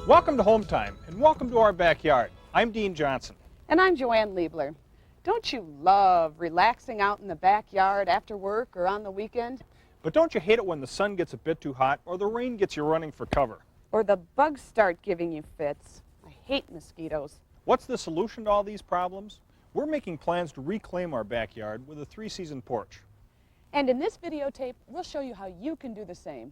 Welcome to Hometime, and welcome to our backyard. I'm Dean Johnson. And I'm JoAnne Liebeler. Don't you love relaxing out in the backyard after work or on the weekend? But don't you hate it when the sun gets a bit too hot or the rain gets you running for cover? Or the bugs start giving you fits? I hate mosquitoes. What's the solution to all these problems? We're making plans to reclaim our backyard with a 3-season porch. And in this videotape, we'll show you how you can do the same.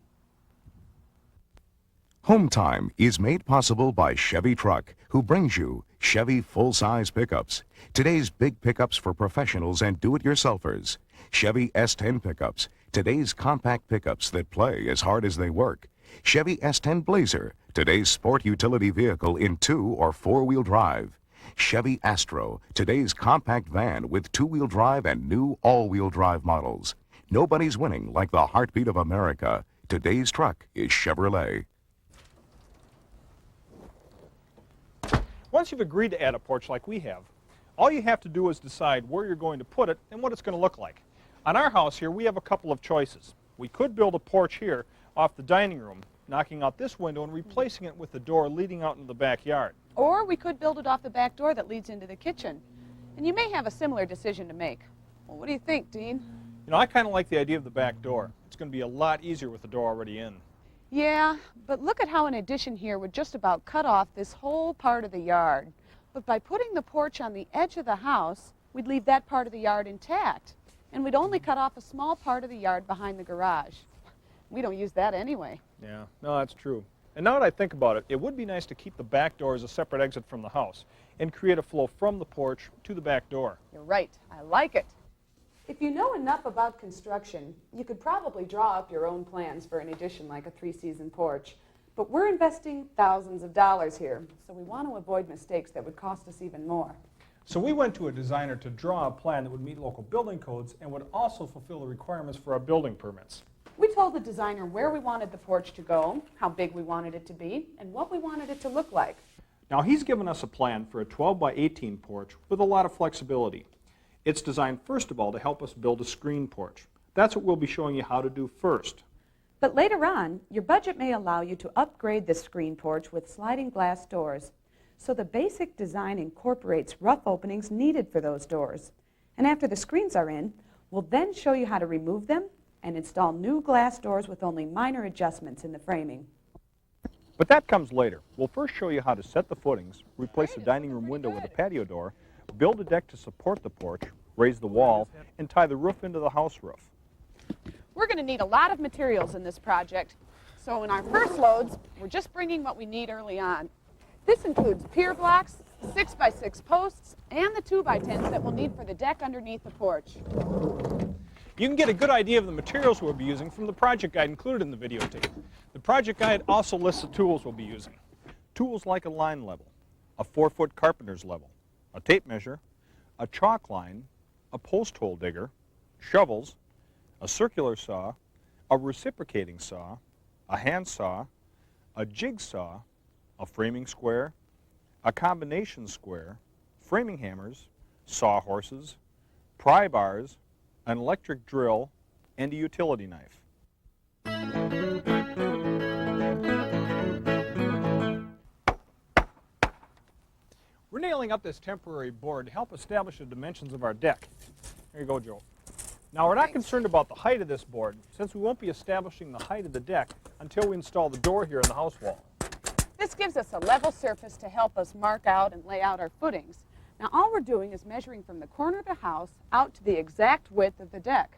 Hometime is made possible by Chevy Truck, who brings you Chevy full-size pickups. Today's big pickups for professionals and do-it-yourselfers. Chevy S10 pickups, today's compact pickups that play as hard as they work. Chevy S10 Blazer, today's sport utility vehicle in 2- or 4-wheel drive. Chevy Astro, today's compact van with 2-wheel drive and new all-wheel drive models. Nobody's winning like the heartbeat of America. Today's truck is Chevrolet. Once you've agreed to add a porch like we have, all you have to do is decide where you're going to put it and what it's going to look like. On our house here, we have a couple of choices. We could build a porch here off the dining room, knocking out this window and replacing it with the door leading out into the backyard. Or we could build it off the back door that leads into the kitchen. And you may have a similar decision to make. Well, what do you think, Dean? You know, I kind of like the idea of the back door. It's going to be a lot easier with the door already in. Yeah, but look at how an addition here would just about cut off this whole part of the yard. But by putting the porch on the edge of the house, we'd leave that part of the yard intact. And we'd only cut off a small part of the yard behind the garage. We don't use that anyway. Yeah, no, that's true. And now that I think about it, it would be nice to keep the back door as a separate exit from the house and create a flow from the porch to the back door. You're right. I like it. If you know enough about construction, you could probably draw up your own plans for an addition like a 3-season porch. But we're investing thousands of dollars here, so we want to avoid mistakes that would cost us even more. So we went to a designer to draw a plan that would meet local building codes and would also fulfill the requirements for our building permits. We told the designer where we wanted the porch to go, how big we wanted it to be, and what we wanted it to look like. Now he's given us a plan for a 12 by 18 porch with a lot of flexibility. It's designed first of all to help us build a screen porch. That's what we'll be showing you how to do first. But later on, your budget may allow you to upgrade this screen porch with sliding glass doors. So the basic design incorporates rough openings needed for those doors. And after the screens are in, we'll then show you how to remove them and install new glass doors with only minor adjustments in the framing. But that comes later. We'll first show you how to set the footings, replace the dining room window with a patio door, build a deck to support the porch, raise the wall, and tie the roof into the house roof. We're going to need a lot of materials in this project. So in our first loads, we're just bringing what we need early on. This includes pier blocks, 6x6 posts, and the 2x10s that we'll need for the deck underneath the porch. You can get a good idea of the materials we'll be using from the project guide included in the videotape. The project guide also lists the tools we'll be using. Tools like a line level, a 4-foot carpenter's level, a tape measure, a chalk line, a post hole digger, shovels, a circular saw, a reciprocating saw, a hand saw, a jigsaw, a framing square, a combination square, framing hammers, sawhorses, pry bars, an electric drill, and a utility knife. We're nailing up this temporary board to help establish the dimensions of our deck. Here you go, Joe. Now, we're not concerned about the height of this board, since we won't be establishing the height of the deck until we install the door here in the house wall. This gives us a level surface to help us mark out and lay out our footings. Now, all we're doing is measuring from the corner of the house out to the exact width of the deck.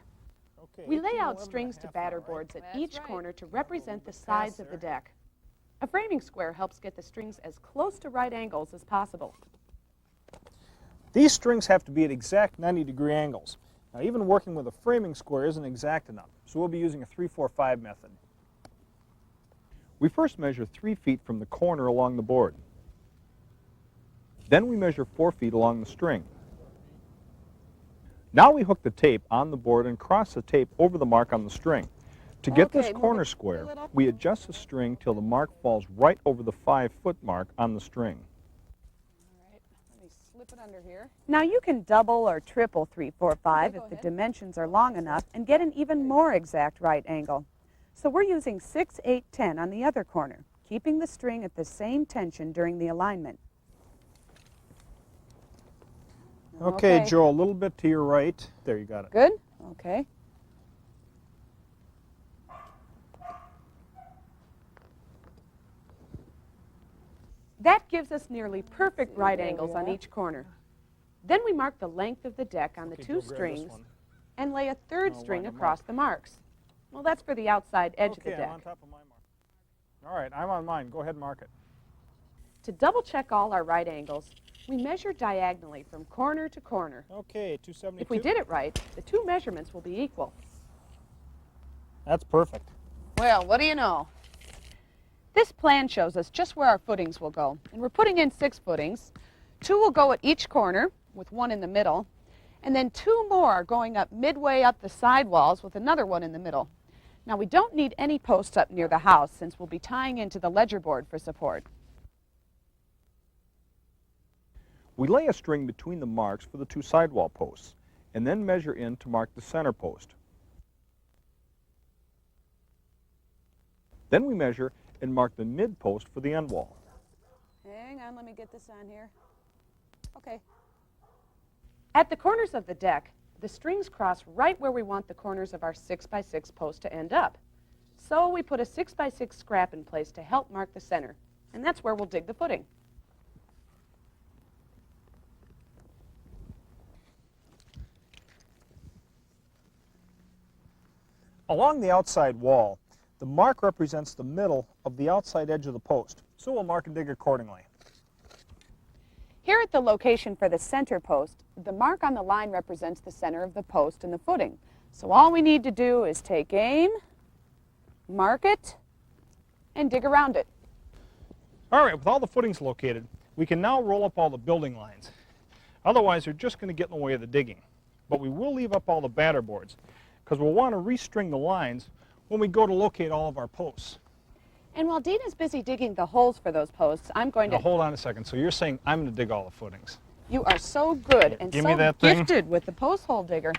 Okay, We lay out strings to batter boards at each corner to represent the sides of the deck. A framing square helps get the strings as close to right angles as possible. These strings have to be at exact 90-degree angles. Now, even working with a framing square isn't exact enough, so we'll be using a 3-4-5 method. We first measure 3 feet from the corner along the board. Then we measure 4 feet along the string. Now we hook the tape on the board and cross the tape over the mark on the string. To get this corner square, we adjust the string till the mark falls right over the 5-foot mark on the string. All right, let me slip it under here. Now you can double or triple 3, 4, 5 if the dimensions are long enough and get an even more exact right angle. So we're using 6, 8, 10 on the other corner. keeping the string at the same tension during the alignment. Okay, Joe, a little bit to your right. There, you got it. Good? Okay. That gives us nearly perfect right angles on each corner. Then we mark the length of the deck on the Okay, two Joe, grab this strings one. and lay a third I'll string line 'em across up. the marks. Well, that's for the outside edge of the Okay, I'm deck. on top of my mark. All right, I'm on mine. Go ahead and mark it. To double check all our right angles, we measure diagonally from corner to corner. Okay, 272. If we did it right, the two measurements will be equal. That's perfect. Well, what do you know? This plan shows us just where our footings will go, and we're putting in 6 footings. 2 will go at each corner, with 1 in the middle, and then 2 more are going up midway up the side walls with another 1 in the middle. Now, we don't need any posts up near the house since we'll be tying into the ledger board for support. We lay a string between the marks for the 2 sidewall posts, and then measure in to mark the center post. Then we measure and mark the mid post for the end wall. Hang on, let me get this on here. Okay. At the corners of the deck, the strings cross right where we want the corners of our 6x6 post to end up. So we put a 6x6 scrap in place to help mark the center, and that's where we'll dig the footing. Along the outside wall, the mark represents the middle of the outside edge of the post, so we'll mark and dig accordingly. Here at the location for the center post, the mark on the line represents the center of the post and the footing. So all we need to do is take aim, mark it, and dig around it. All right, with all the footings located, we can now roll up all the building lines. Otherwise, they're just going to get in the way of the digging. But we will leave up all the batter boards, because we'll want to restring the lines when we go to locate all of our posts. And while Dina's busy digging the holes for those posts, I'm going Now to... hold on a second. So you're saying I'm going to dig all the footings? You are so good and Give me so that thing. gifted with the post hole digger.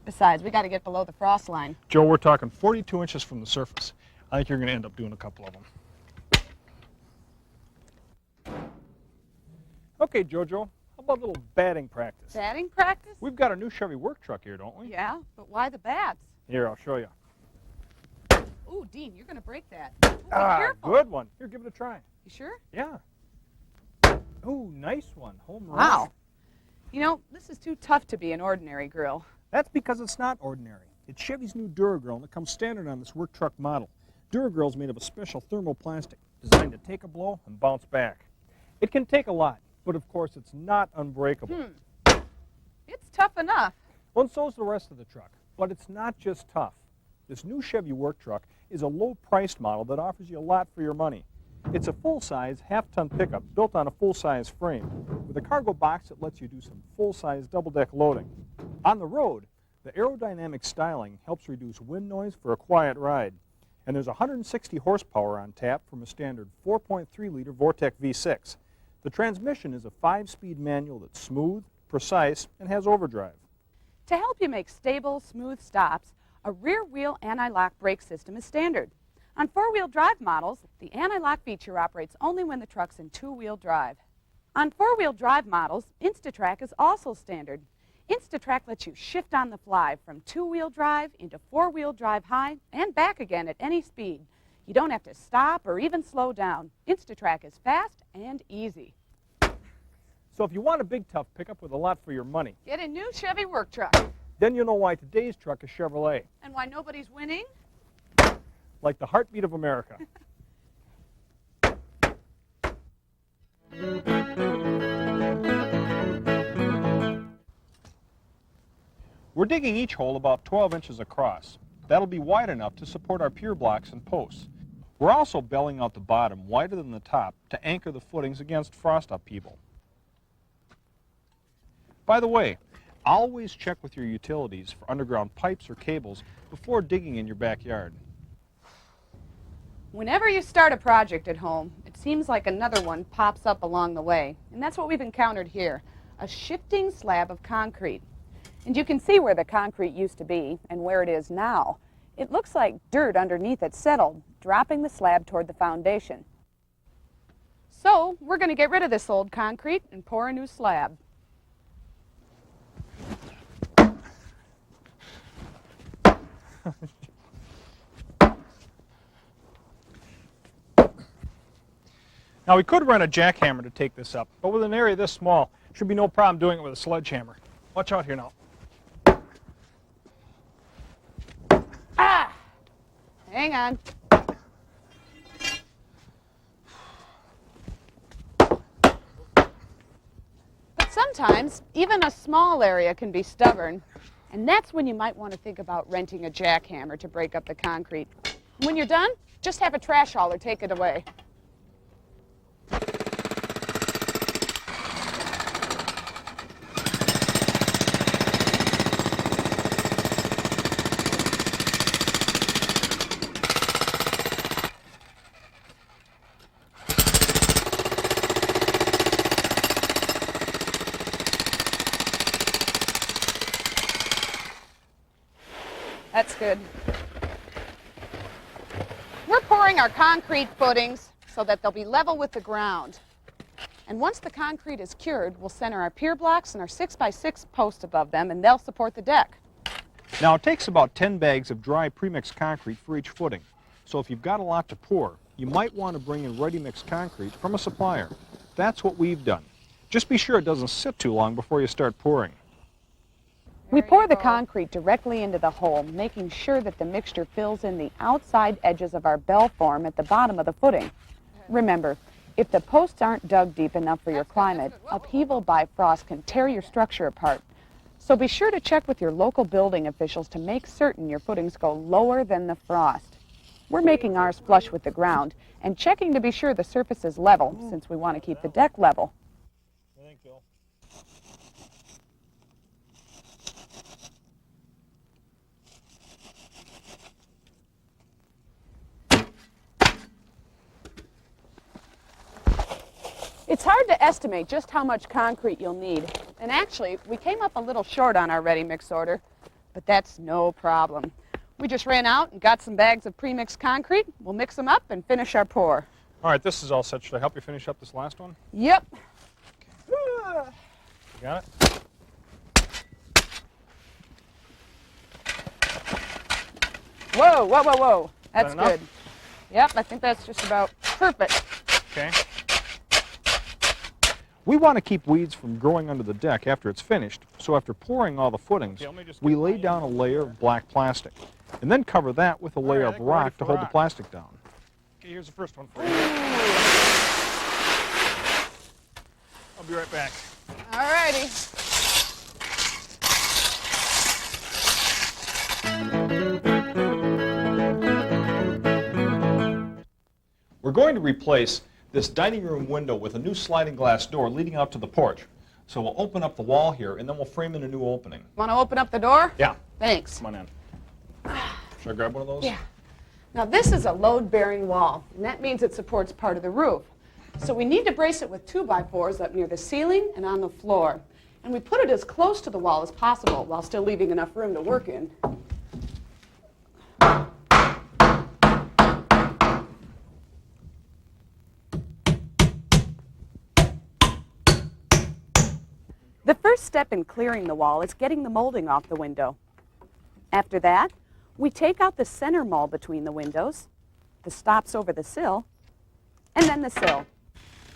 Besides, we got to get below the frost line. Joe, we're talking 42 inches from the surface. I think you're going to end up doing a couple of them. Okay, Jojo, how about a little batting practice? Batting practice? We've got a new Chevy work truck here, don't we? Yeah, but why the bats? Here, I'll show you. Ooh, Dean, you're going to break that. Ooh, be careful. Good one. Here, give it a try. You sure? Yeah. Ooh, nice one. Home run. Wow. You know, this is too tough to be an ordinary grill. That's because it's not ordinary. It's Chevy's new Duragrill, and it comes standard on this work truck model. Duragrill's made of a special thermoplastic designed to take a blow and bounce back. It can take a lot, but of course it's not unbreakable. It's tough enough. Well, and so's the rest of the truck. But it's not just tough. This new Chevy work truck is a low-priced model that offers you a lot for your money. It's a full-size, half-ton pickup built on a full-size frame with a cargo box that lets you do some full-size double-deck loading. On the road, the aerodynamic styling helps reduce wind noise for a quiet ride. And there's 160 horsepower on tap from a standard 4.3-liter Vortec V6. The transmission is a 5-speed manual that's smooth, precise, and has overdrive. To help you make stable, smooth stops, a rear-wheel anti-lock brake system is standard. On 4-wheel drive models, the anti-lock feature operates only when the truck's in 2-wheel drive. On 4-wheel drive models, InstaTrack is also standard. InstaTrack lets you shift on the fly from 2-wheel drive into 4-wheel drive high and back again at any speed. You don't have to stop or even slow down. InstaTrack is fast and easy. So if you want a big, tough pickup with a lot for your money, Get a new Chevy work truck. then you'll know why today's truck is Chevrolet, And why nobody's winning? like the heartbeat of America. We're digging each hole about 12 inches across. That'll be wide enough to support our pier blocks and posts. We're also belling out the bottom wider than the top to anchor the footings against frost upheaval. By the way, always check with your utilities for underground pipes or cables before digging in your backyard. Whenever you start a project at home, it seems like another one pops up along the way. And that's what we've encountered here, a shifting slab of concrete. And you can see where the concrete used to be and where it is now. It looks like dirt underneath it settled, dropping the slab toward the foundation. So we're going to get rid of this old concrete and pour a new slab. Now we could run a jackhammer to take this up, but with an area this small, should be no problem doing it with a sledgehammer. Watch out here now. Ah! Hang on. But sometimes, even a small area can be stubborn, and that's when you might want to think about renting a jackhammer to break up the concrete. When you're done, just have a trash hauler take it away. That's good. We're pouring our concrete footings so that they'll be level with the ground. And once the concrete is cured, we'll center our pier blocks and our 6x6 posts above them, and they'll support the deck. Now it takes about 10 bags of dry premixed concrete for each footing. So if you've got a lot to pour, you might want to bring in ready mixed concrete from a supplier. That's what we've done. Just be sure it doesn't sit too long before you start pouring. We pour the concrete directly into the hole, making sure that the mixture fills in the outside edges of our bell form at the bottom of the footing. Remember, if the posts aren't dug deep enough for your climate, upheaval by frost can tear your structure apart. So be sure to check with your local building officials to make certain your footings go lower than the frost. We're making ours flush with the ground and checking to be sure the surface is level, since we want to keep the deck level. It's hard to estimate just how much concrete you'll need. And actually, we came up a little short on our ready mix order, but that's no problem. We just ran out and got some bags of pre-mixed concrete. We'll mix them up and finish our pour. All right, this is all set. Should I help you finish up this last one? Yep. You got it? Whoa, whoa, whoa, whoa. That's enough? good. Yep, I think that's just about perfect. Okay. We want to keep weeds from growing under the deck after it's finished, so after pouring all the footings, we lay down a layer of black plastic, and then cover that with a layer of rock to hold the plastic down. Okay, here's the first one for you. I'll be right back. All righty. We're going to replace this dining room window with a new sliding glass door leading out to the porch. So we'll open up the wall here, and then we'll frame in a new opening. Want to open up the door? Yeah. Thanks. Come on in. Should I grab one of those? Yeah. Now this is a load-bearing wall, and that means it supports part of the roof. So we need to brace it with 2x4s up near the ceiling and on the floor. And we put it as close to the wall as possible while still leaving enough room to work in. The first step in clearing the wall is getting the molding off the window. After that, we take out the center mold between the windows, the stops over the sill, and then the sill.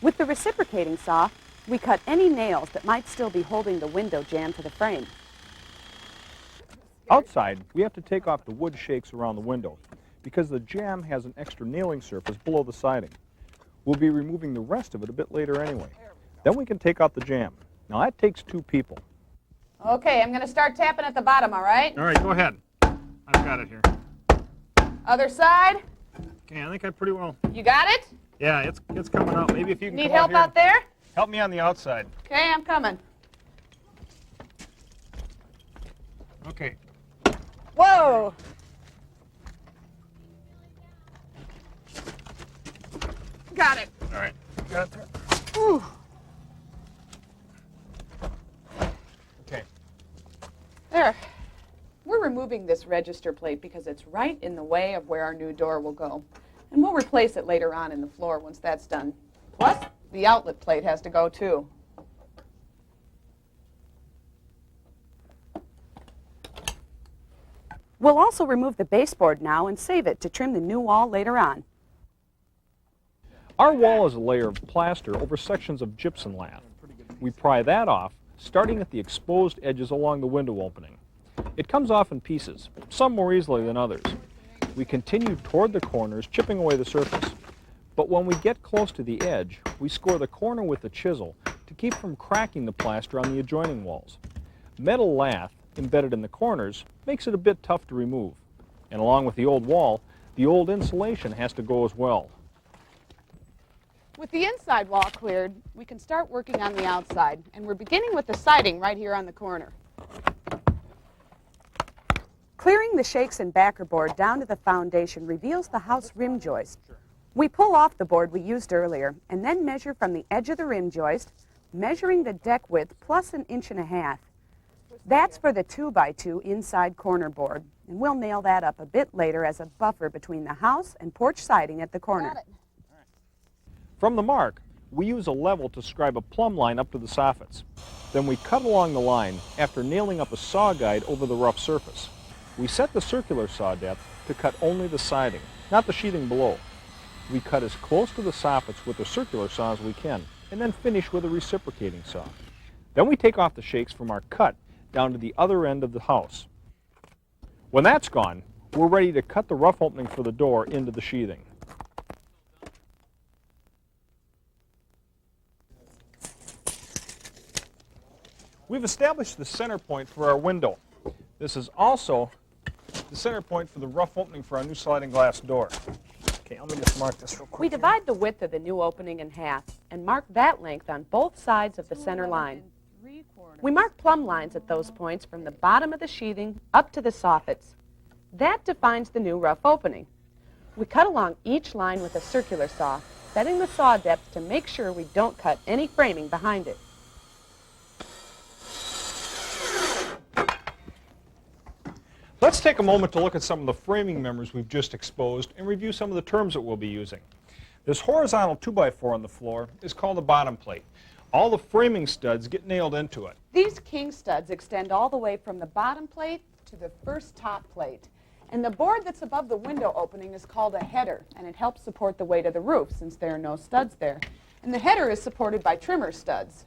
With the reciprocating saw, we cut any nails that might still be holding the window jammed to the frame. Outside, we have to take off the wood shakes around the window because the jamb has an extra nailing surface below the siding. We'll be removing the rest of it a bit later anyway. Then we can take out the jamb. Now that takes 2 people. Okay, I'm going to start tapping at the bottom, all right? All right, go ahead. I've got it here. Other side. Okay, I think I pretty well. You got it? Yeah, it's coming out. Maybe if you can Need come help here. out there? Help me on the outside. Okay, I'm coming. Okay. Whoa! Got it. All right. Got it there. Ooh. Okay. There. We're removing this register plate because it's right in the way of where our new door will go. And we'll replace it later on in the floor once that's done. Plus, the outlet plate has to go too. We'll also remove the baseboard now and save it to trim the new wall later on. Our wall is a layer of plaster over sections of gypsum lath. We pry that off, starting at the exposed edges along the window opening. It comes off in pieces, some more easily than others. We continue toward the corners, chipping away the surface. But when we get close to the edge, we score the corner with a chisel to keep from cracking the plaster on the adjoining walls. Metal lath, embedded in the corners, makes it a bit tough to remove. And along with the old wall, the old insulation has to go as well. With the inside wall cleared, we can start working on the outside, and we're beginning with the siding right here on the corner. Clearing the shakes and backer board down to the foundation reveals the house rim joist. We pull off the board we used earlier and then measure from the edge of the rim joist, measuring the deck width plus 1.5 inches. That's for the 2x2 inside corner board, and we'll nail that up a bit later as a buffer between the house and porch siding at the corner. From the mark, we use a level to scribe a plumb line up to the soffits. Then we cut along the line after nailing up a saw guide over the rough surface. We set the circular saw depth to cut only the siding, not the sheathing below. We cut as close to the soffits with the circular saw as we can, and then finish with a reciprocating saw. Then we take off the shakes from our cut down to the other end of the house. When that's gone, we're ready to cut the rough opening for the door into the sheathing. We've established the center point for our window. This is also the center point for the rough opening for our new sliding glass door. Okay, let me just mark this real quick. We divide the width of the new opening in half and mark that length on both sides of the center line. We mark plumb lines at those points from the bottom of the sheathing up to the soffits. That defines the new rough opening. We cut along each line with a circular saw, setting the saw depth to make sure we don't cut any framing behind it. Let's take a moment to look at some of the framing members we've just exposed and review some of the terms that we'll be using. This horizontal 2x4 on the floor is called a bottom plate. All the framing studs get nailed into it. These king studs extend all the way from the bottom plate to the first top plate. And the board that's above the window opening is called a header, and it helps support the weight of the roof since there are no studs there. And the header is supported by trimmer studs.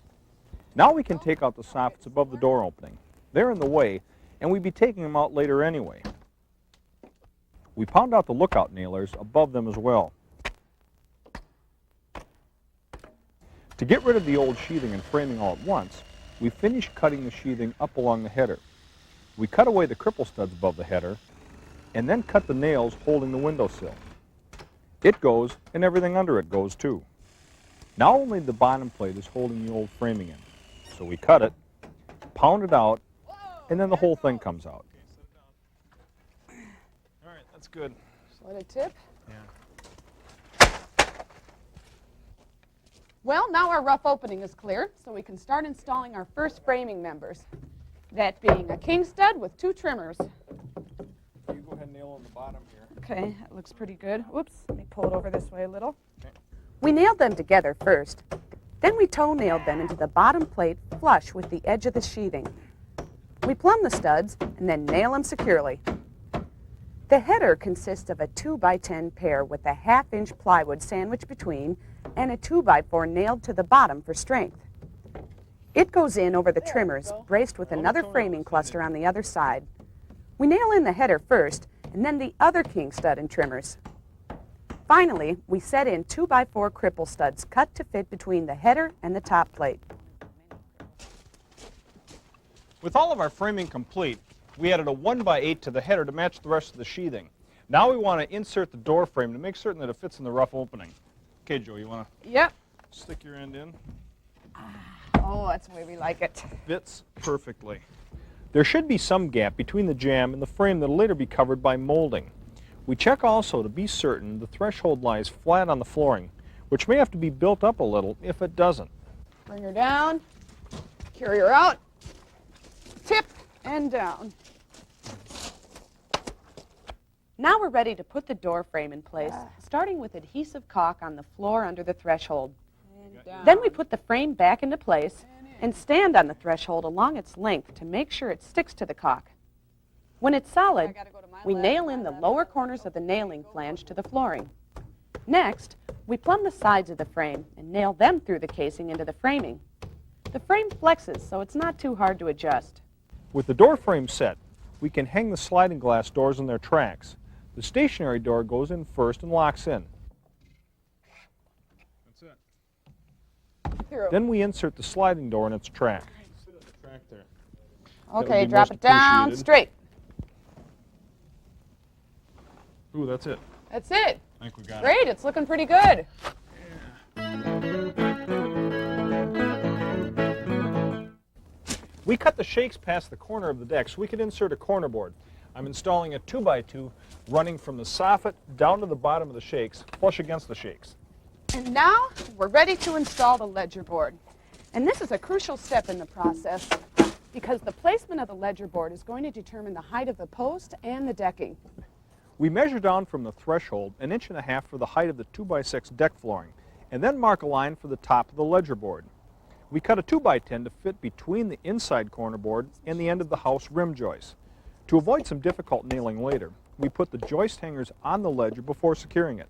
Now we can take out the soffits above the door opening. They're in the way, and we'd be taking them out later anyway. We pound out the lookout nailers above them as well. To get rid of the old sheathing and framing all at once, we finish cutting the sheathing up along the header. We cut away the cripple studs above the header, and then cut the nails holding the windowsill. It goes, and everything under it goes too. Now only the bottom plate is holding the old framing in. So we cut it, pound it out, and then the whole thing comes out. All right, that's good. Let it tip. Yeah. Well, now our rough opening is clear, so we can start installing our first framing members. That being a king stud with 2 trimmers. You go ahead and nail on the bottom here. Okay, that looks pretty good. Whoops, let me pull it over this way a little. Okay. We nailed them together first. Then we toe nailed them into the bottom plate flush with the edge of the sheathing. We plumb the studs and then nail them securely. The header consists of a 2x10 pair with a 1/2 inch plywood sandwiched between and a 2x4 nailed to the bottom for strength. It goes in over the trimmers, braced with another framing cluster on the other side. We nail in the header first and then the other king stud and trimmers. Finally, we set in 2x4 cripple studs cut to fit between the header and the top plate. With all of our framing complete, we added a 1x8 to the header to match the rest of the sheathing. Now we want to insert the door frame to make certain that it fits in the rough opening. Okay, Joe, you want to Yep. stick your end in? Oh, that's the way we like it. Fits perfectly. There should be some gap between the jamb and the frame that will later be covered by molding. We check also to be certain the threshold lies flat on the flooring, which may have to be built up a little if it doesn't. Bring her down, carry her out, tip, and down. Now we're ready to put the door frame in place, starting with adhesive caulk on the floor under the threshold. Then we put the frame back into place and stand on the threshold along its length to make sure it sticks to the caulk. When it's solid, we nail in the lower corners of the nailing flange to the flooring. Next, we plumb the sides of the frame and nail them through the casing into the framing. The frame flexes, so it's not too hard to adjust. With the door frame set, we can hang the sliding glass doors in their tracks. The stationary door goes in first and locks in. That's it. Then we insert the sliding door in its track. Okay, drop it down straight. Ooh, that's it. That's it. I think we got it. Great, it's looking pretty good. We cut the shakes past the corner of the deck so we could insert a corner board. I'm installing a 2x2 running from the soffit down to the bottom of the shakes, flush against the shakes. And now we're ready to install the ledger board. And this is a crucial step in the process because the placement of the ledger board is going to determine the height of the post and the decking. We measure down from the threshold 1.5 inches for the height of the 2x6 deck flooring, and then mark a line for the top of the ledger board. We cut a 2x10 to fit between the inside corner board and the end of the house rim joist. To avoid some difficult nailing later, we put the joist hangers on the ledger before securing it.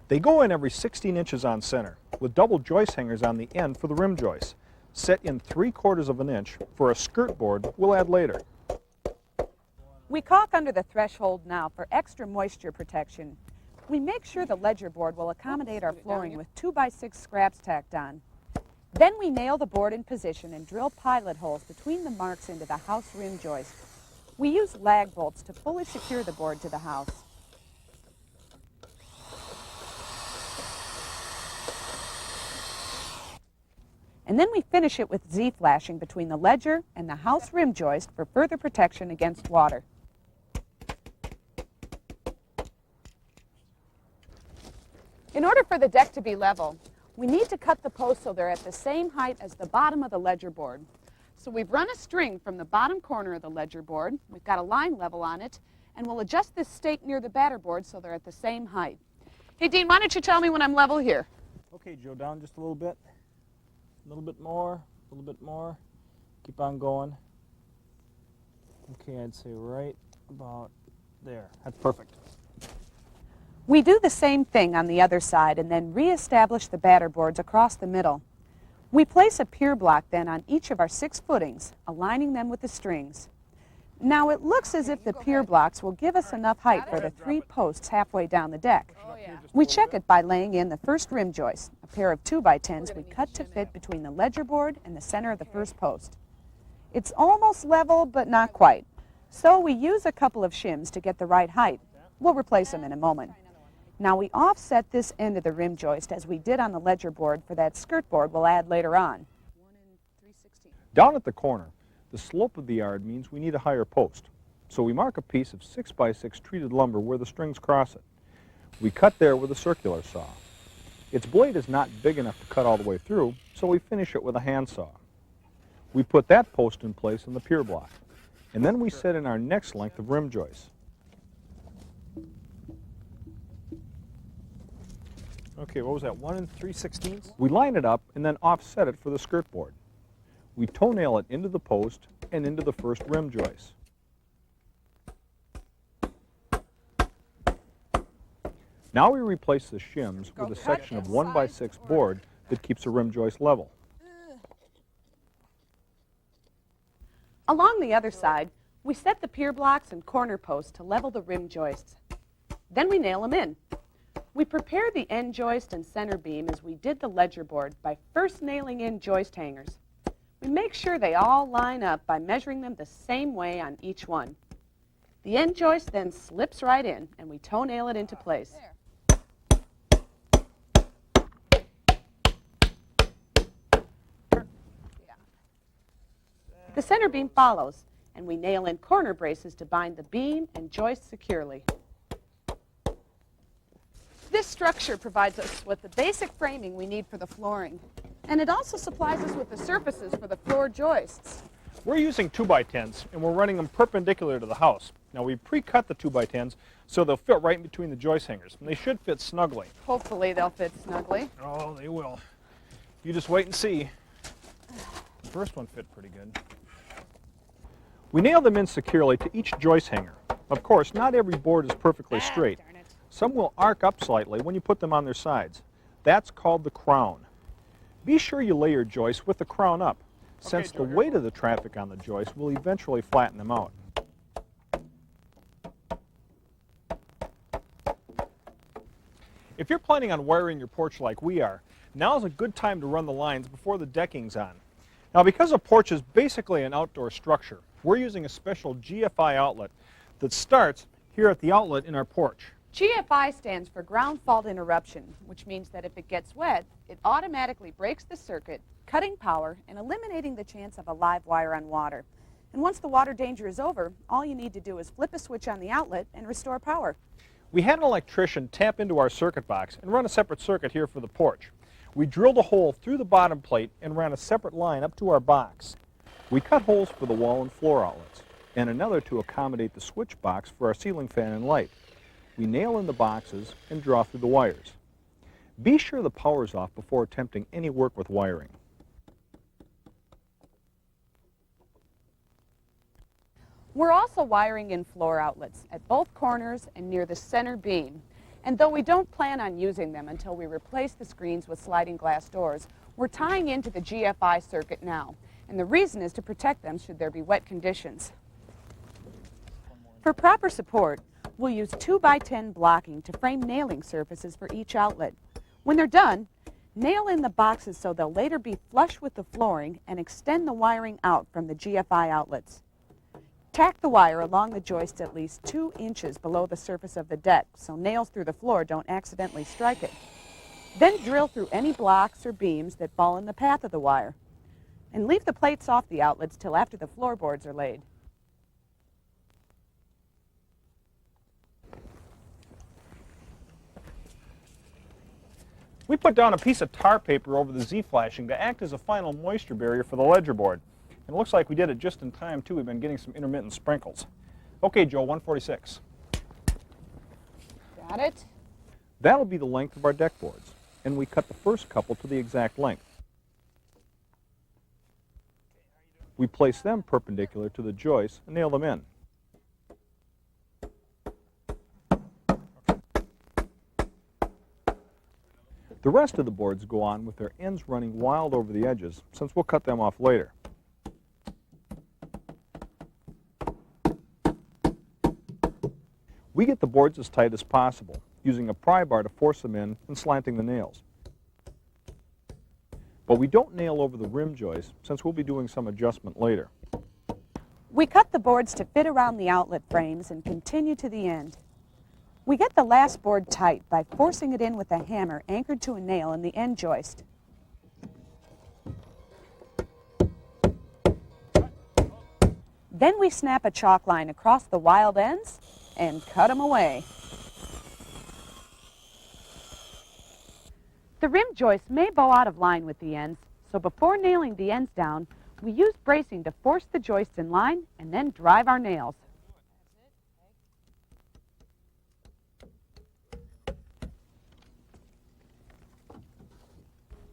They go in every 16 inches on center, with double joist hangers on the end for the rim joist, set in 3/4 of an inch for a skirt board we'll add later. We caulk under the threshold now for extra moisture protection. We make sure the ledger board will accommodate our flooring with 2x6 scraps tacked on. Then we nail the board in position and drill pilot holes between the marks into the house rim joist. We use lag bolts to fully secure the board to the house. And then we finish it with Z-flashing between the ledger and the house rim joist for further protection against water. In order for the deck to be level, we need to cut the posts so they're at the same height as the bottom of the ledger board. So we've run a string from the bottom corner of the ledger board, we've got a line level on it, and we'll adjust this stake near the batter board so they're at the same height. Hey Dean, why don't you tell me when I'm level here? Okay, Joe, down just a little bit. A little bit more, a little bit more. Keep on going. Okay, I'd say right about there. That's perfect. We do the same thing on the other side and then re-establish the batter boards across the middle. We place a pier block then on each of our 6 footings, aligning them with the strings. Now it looks as if the pier blocks will give us enough height for the 3 posts halfway down the deck. We check it by laying in the first rim joist, a pair of 2x10s we cut to fit between the ledger board and the center of the first post. It's almost level, but not quite. So we use a couple of shims to get the right height. We'll replace them in a moment. Now we offset this end of the rim joist as we did on the ledger board for that skirt board we'll add later on. Down at the corner, the slope of the yard means we need a higher post. So we mark a piece of 6x6 treated lumber where the strings cross it. We cut there with a circular saw. Its blade is not big enough to cut all the way through, so we finish it with a handsaw. We put that post in place in the pier block, and then we set in our next length of rim joist. Okay, what was that, 1 3/16? We line it up and then offset it for the skirt board. We toenail it into the post and into the first rim joist. Now we replace the shims with a section of 1x6 board that keeps the rim joist level. Along the other side, we set the pier blocks and corner posts to level the rim joists. Then we nail them in. We prepare the end joist and center beam as we did the ledger board by first nailing in joist hangers. We make sure they all line up by measuring them the same way on each one. The end joist then slips right in and we toe nail it into place. The center beam follows, and we nail in corner braces to bind the beam and joist securely. This structure provides us with the basic framing we need for the flooring, and it also supplies us with the surfaces for the floor joists. We're using 2x10s, and we're running them perpendicular to the house. Now we pre-cut the 2x10s so they'll fit right in between the joist hangers, and they should fit snugly. Hopefully they'll fit snugly. Oh, they will. You just wait and see. The first one fit pretty good. We nail them in securely to each joist hanger. Of course, not every board is perfectly straight. Darn it. Some will arc up slightly when you put them on their sides. That's called the crown. Be sure you lay your joists with the crown up, since the weight of the traffic on the joist will eventually flatten them out. If you're planning on wiring your porch like we are, now's a good time to run the lines before the decking's on. Now, because a porch is basically an outdoor structure, we're using a special GFI outlet that starts here at the outlet in our porch. GFI stands for ground fault interruption, which means that if it gets wet, it automatically breaks the circuit, cutting power and eliminating the chance of a live wire on water. And once the water danger is over, all you need to do is flip a switch on the outlet and restore power. We had an electrician tap into our circuit box and run a separate circuit here for the porch. We drilled a hole through the bottom plate and ran a separate line up to our box. We cut holes for the wall and floor outlets, and another to accommodate the switch box for our ceiling fan and light. We nail in the boxes and draw through the wires. Be sure the power is off before attempting any work with wiring. We're also wiring in floor outlets at both corners and near the center beam. And though we don't plan on using them until we replace the screens with sliding glass doors, we're tying into the GFI circuit now. And the reason is to protect them should there be wet conditions. For proper support, we'll use 2x10 blocking to frame nailing surfaces for each outlet. When they're done, nail in the boxes so they'll later be flush with the flooring and extend the wiring out from the GFI outlets. Tack the wire along the joists at least 2 inches below the surface of the deck so nails through the floor don't accidentally strike it. Then drill through any blocks or beams that fall in the path of the wire. And leave the plates off the outlets till after the floorboards are laid. We put down a piece of tar paper over the Z-flashing to act as a final moisture barrier for the ledger board. And it looks like we did it just in time, too. We've been getting some intermittent sprinkles. Okay, Joe, 146. Got it? That'll be the length of our deck boards, and we cut the first couple to the exact length. We place them perpendicular to the joists and nail them in. The rest of the boards go on with their ends running wild over the edges, since we'll cut them off later. We get the boards as tight as possible, using a pry bar to force them in and slanting the nails. But we don't nail over the rim joist, since we'll be doing some adjustment later. We cut the boards to fit around the outlet frames and continue to the end. We get the last board tight by forcing it in with a hammer anchored to a nail in the end joist. Then we snap a chalk line across the wild ends and cut them away. The rim joist may bow out of line with the ends, so before nailing the ends down, we use bracing to force the joist in line and then drive our nails.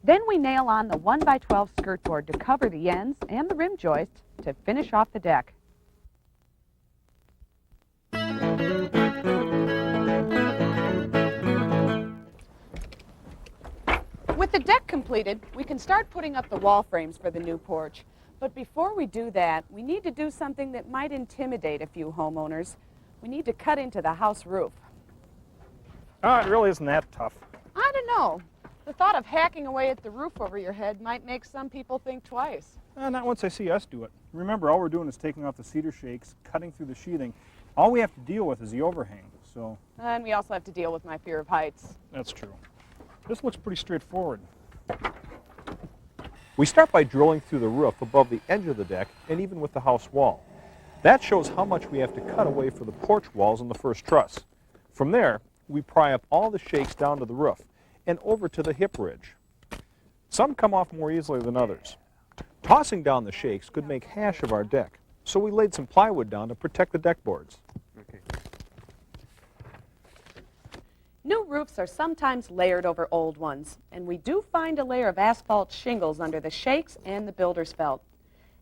Then we nail on the 1x12 skirt board to cover the ends and the rim joist to finish off the deck. With the deck completed, we can start putting up the wall frames for the new porch. But before we do that, we need to do something that might intimidate a few homeowners. We need to cut into the house roof. Oh, it really isn't that tough. I don't know. The thought of hacking away at the roof over your head might make some people think twice. Not once I see us do it. Remember, all we're doing is taking off the cedar shakes, cutting through the sheathing. All we have to deal with is the overhang, so... And we also have to deal with my fear of heights. That's true. This looks pretty straightforward. We start by drilling through the roof above the edge of the deck and even with the house wall. That shows how much we have to cut away for the porch walls on the first truss. From there, we pry up all the shakes down to the roof and over to the hip ridge. Some come off more easily than others. Tossing down the shakes could make hash of our deck, so we laid some plywood down to protect the deck boards. New roofs are sometimes layered over old ones, and we do find a layer of asphalt shingles under the shakes and the builder's felt.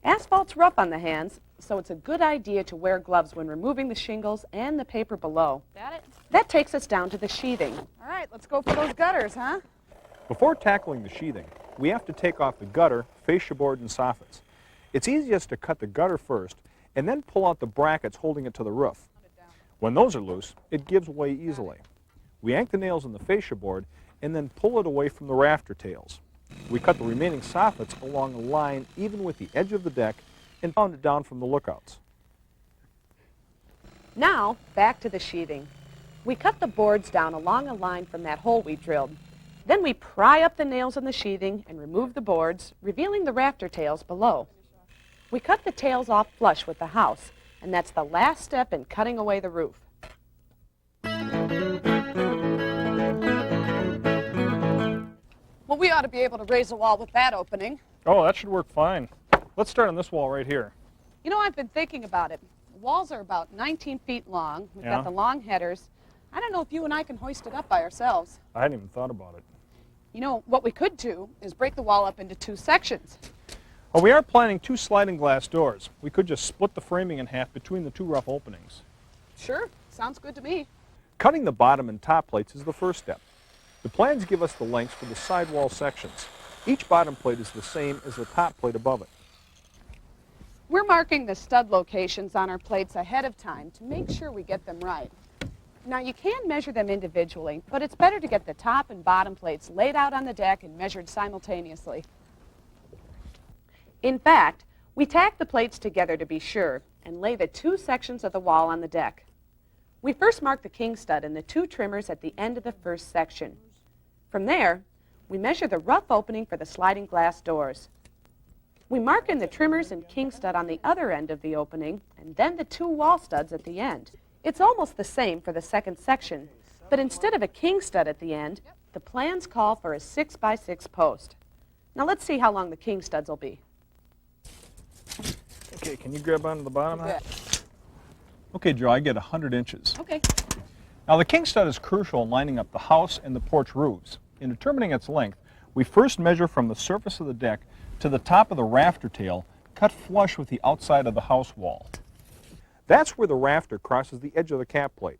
Asphalt's rough on the hands, so it's a good idea to wear gloves when removing the shingles and the paper below. Got it? That takes us down to the sheathing. All right, let's go for those gutters, huh? Before tackling the sheathing, we have to take off the gutter, fascia board, and soffits. It's easiest to cut the gutter first and then pull out the brackets holding it to the roof. When those are loose, it gives way easily. We yank the nails in the fascia board and then pull it away from the rafter tails. We cut the remaining soffits along a line even with the edge of the deck and pound it down from the lookouts. Now, back to the sheathing. We cut the boards down along a line from that hole we drilled. Then we pry up the nails in the sheathing and remove the boards, revealing the rafter tails below. We cut the tails off flush with the house, and that's the last step in cutting away the roof. Well, we ought to be able to raise a wall with that opening. Oh, that should work fine. Let's start on this wall right here. You know, I've been thinking about it. The walls are about 19 feet long. We've Yeah. got the long headers. I don't know if you and I can hoist it up by ourselves. I hadn't even thought about it. You know, what we could do is break the wall up into two sections. Well, we are planning 2 sliding glass doors. We could just split the framing in half between the 2 rough openings. Sure, sounds good to me. Cutting the bottom and top plates is the first step. The plans give us the lengths for the sidewall sections. Each bottom plate is the same as the top plate above it. We're marking the stud locations on our plates ahead of time to make sure we get them right. Now, you can measure them individually, but it's better to get the top and bottom plates laid out on the deck and measured simultaneously. In fact, we tack the plates together to be sure and lay the 2 sections of the wall on the deck. We first mark the king stud and the 2 trimmers at the end of the first section. From there, we measure the rough opening for the sliding glass doors. We mark in the trimmers and king stud on the other end of the opening, and then the 2 wall studs at the end. It's almost the same for the second section, but instead of a king stud at the end, the plans call for a 6x6 post. Now let's see how long the king studs will be. Okay, can you grab onto the bottom of You that? Okay, Joe, I get 100 inches. Okay. Now, the king stud is crucial in lining up the house and the porch roofs. In determining its length, we first measure from the surface of the deck to the top of the rafter tail, cut flush with the outside of the house wall. That's where the rafter crosses the edge of the cap plate.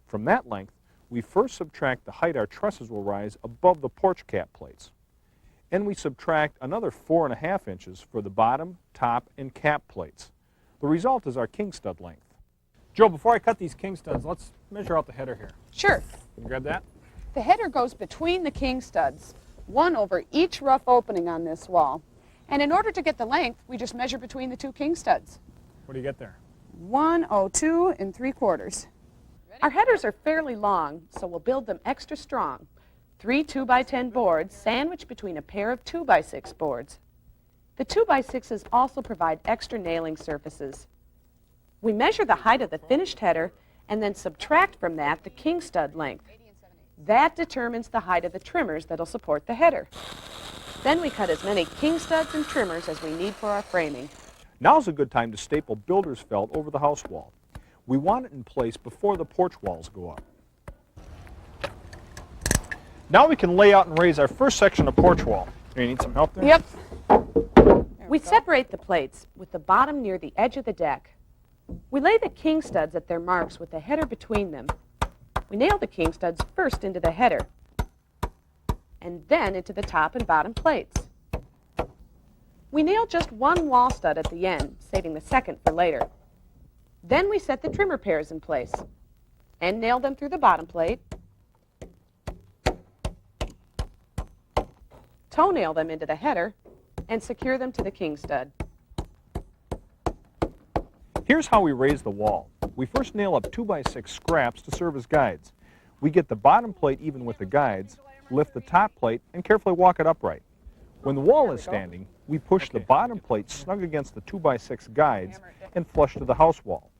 From that length, we first subtract the height our trusses will rise above the porch cap plates. And we subtract another 4.5 inches for the bottom, top, and cap plates. The result is our king stud length. Joe, before I cut these king studs, let's measure out the header here. Sure. Can you grab that? The header goes between the king studs, 1 over each rough opening on this wall. And in order to get the length, we just measure between the 2 king studs. What do you get there? 102 3/4. Our headers are fairly long, so we'll build them extra strong. 3 2x10 boards sandwiched between a pair of 2x6 boards. The 2x6s also provide extra nailing surfaces. We measure the height of the finished header and then subtract from that the king stud length. That determines the height of the trimmers that'll support the header. Then we cut as many king studs and trimmers as we need for our framing. Now's a good time to staple builder's felt over the house wall. We want it in place before the porch walls go up. Now we can lay out and raise our first section of porch wall. You need some help there? Yep. We separate the plates with the bottom near the edge of the deck. We lay the king studs at their marks with the header between them. We nail the king studs first into the header and then into the top and bottom plates. We nail just 1 wall stud at the end, saving the second for later. Then we set the trimmer pairs in place and nail them through the bottom plate, toe-nail them into the header, and secure them to the king stud. Here's how we raise the wall. We first nail up 2x6 scraps to serve as guides. We get the bottom plate even with the guides, lift the top plate, and carefully walk it upright. When the wall is standing, we push the bottom plate snug against the 2x6 guides and flush to the house wall.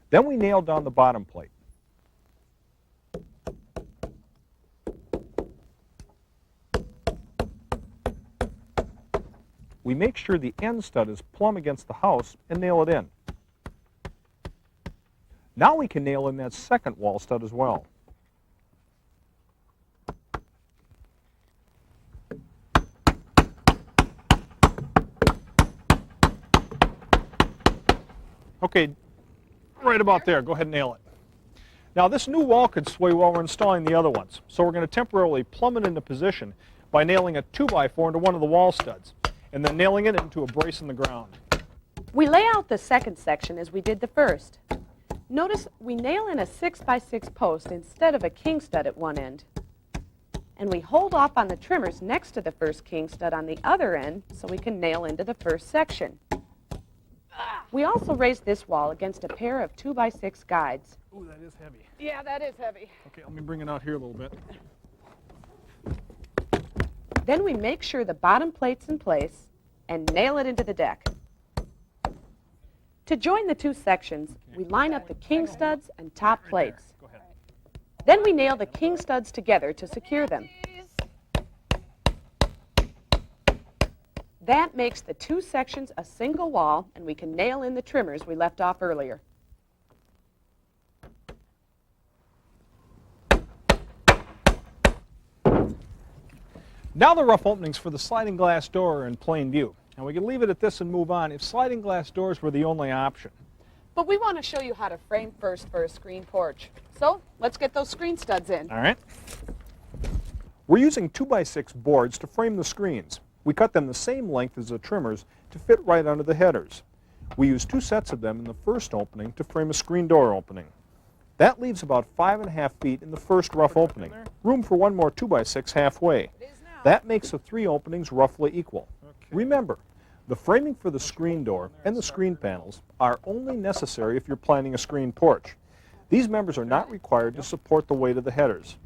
Then we nail down the bottom plate. we make sure the end stud is plumb against the house and nail it in. Now we can nail in that second wall stud as well. Okay, right about there. Go ahead and nail it. Now this new wall could sway while we're installing the other ones, so we're going to temporarily plumb it into position by nailing a 2x4 into one of the wall studs, and then nailing it into a brace in the ground. We lay out the second section as we did the first. Notice we nail in a 6x6 post instead of a king stud at one end. And we hold off on the trimmers next to the first king stud on the other end so we can nail into the first section. We also raised this wall against a pair of 2x6 guides. Ooh, that is heavy. Yeah, that is heavy. Okay, let me bring it out here a little bit. Then we make sure the bottom plate's in place and nail it into the deck. To join the two sections, we line up the king studs and top plates. Go ahead. Then we nail the king studs together to secure them. That makes the two sections a single wall, and we can nail in the trimmers we left off earlier. Now the rough openings for the sliding glass door are in plain view. And we can leave it at this and move on if sliding glass doors were the only option. But we want to show you how to frame first for a screen porch. So let's get those screen studs in. All right. We're using 2x6 boards to frame the screens. We cut them the same length as the trimmers to fit right under the headers. We use 2 sets of them in the first opening to frame a screen door opening. That leaves about 5.5 feet in the first rough opening, room for one more 2x6 halfway. That makes the 3 openings roughly equal. Remember, the framing for the screen door and the screen panels are only necessary if you're planning a screen porch. These members are not required to support the weight of the headers.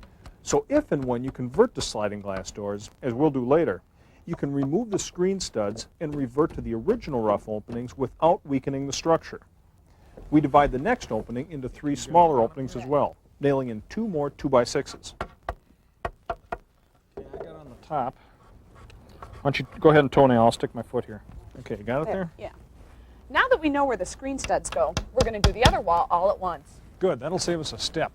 So if and when you convert to sliding glass doors, as we'll do later, you can remove the screen studs and revert to the original rough openings without weakening the structure. We divide the next opening into 3 smaller openings as well, nailing in 2 more 2x6s. Okay, I got on the top. Why don't you go ahead and toenail, I'll stick my foot here. Okay, you got it there? Yeah. Now that we know where the screen studs go, we're going to do the other wall all at once. Good, that'll save us a step.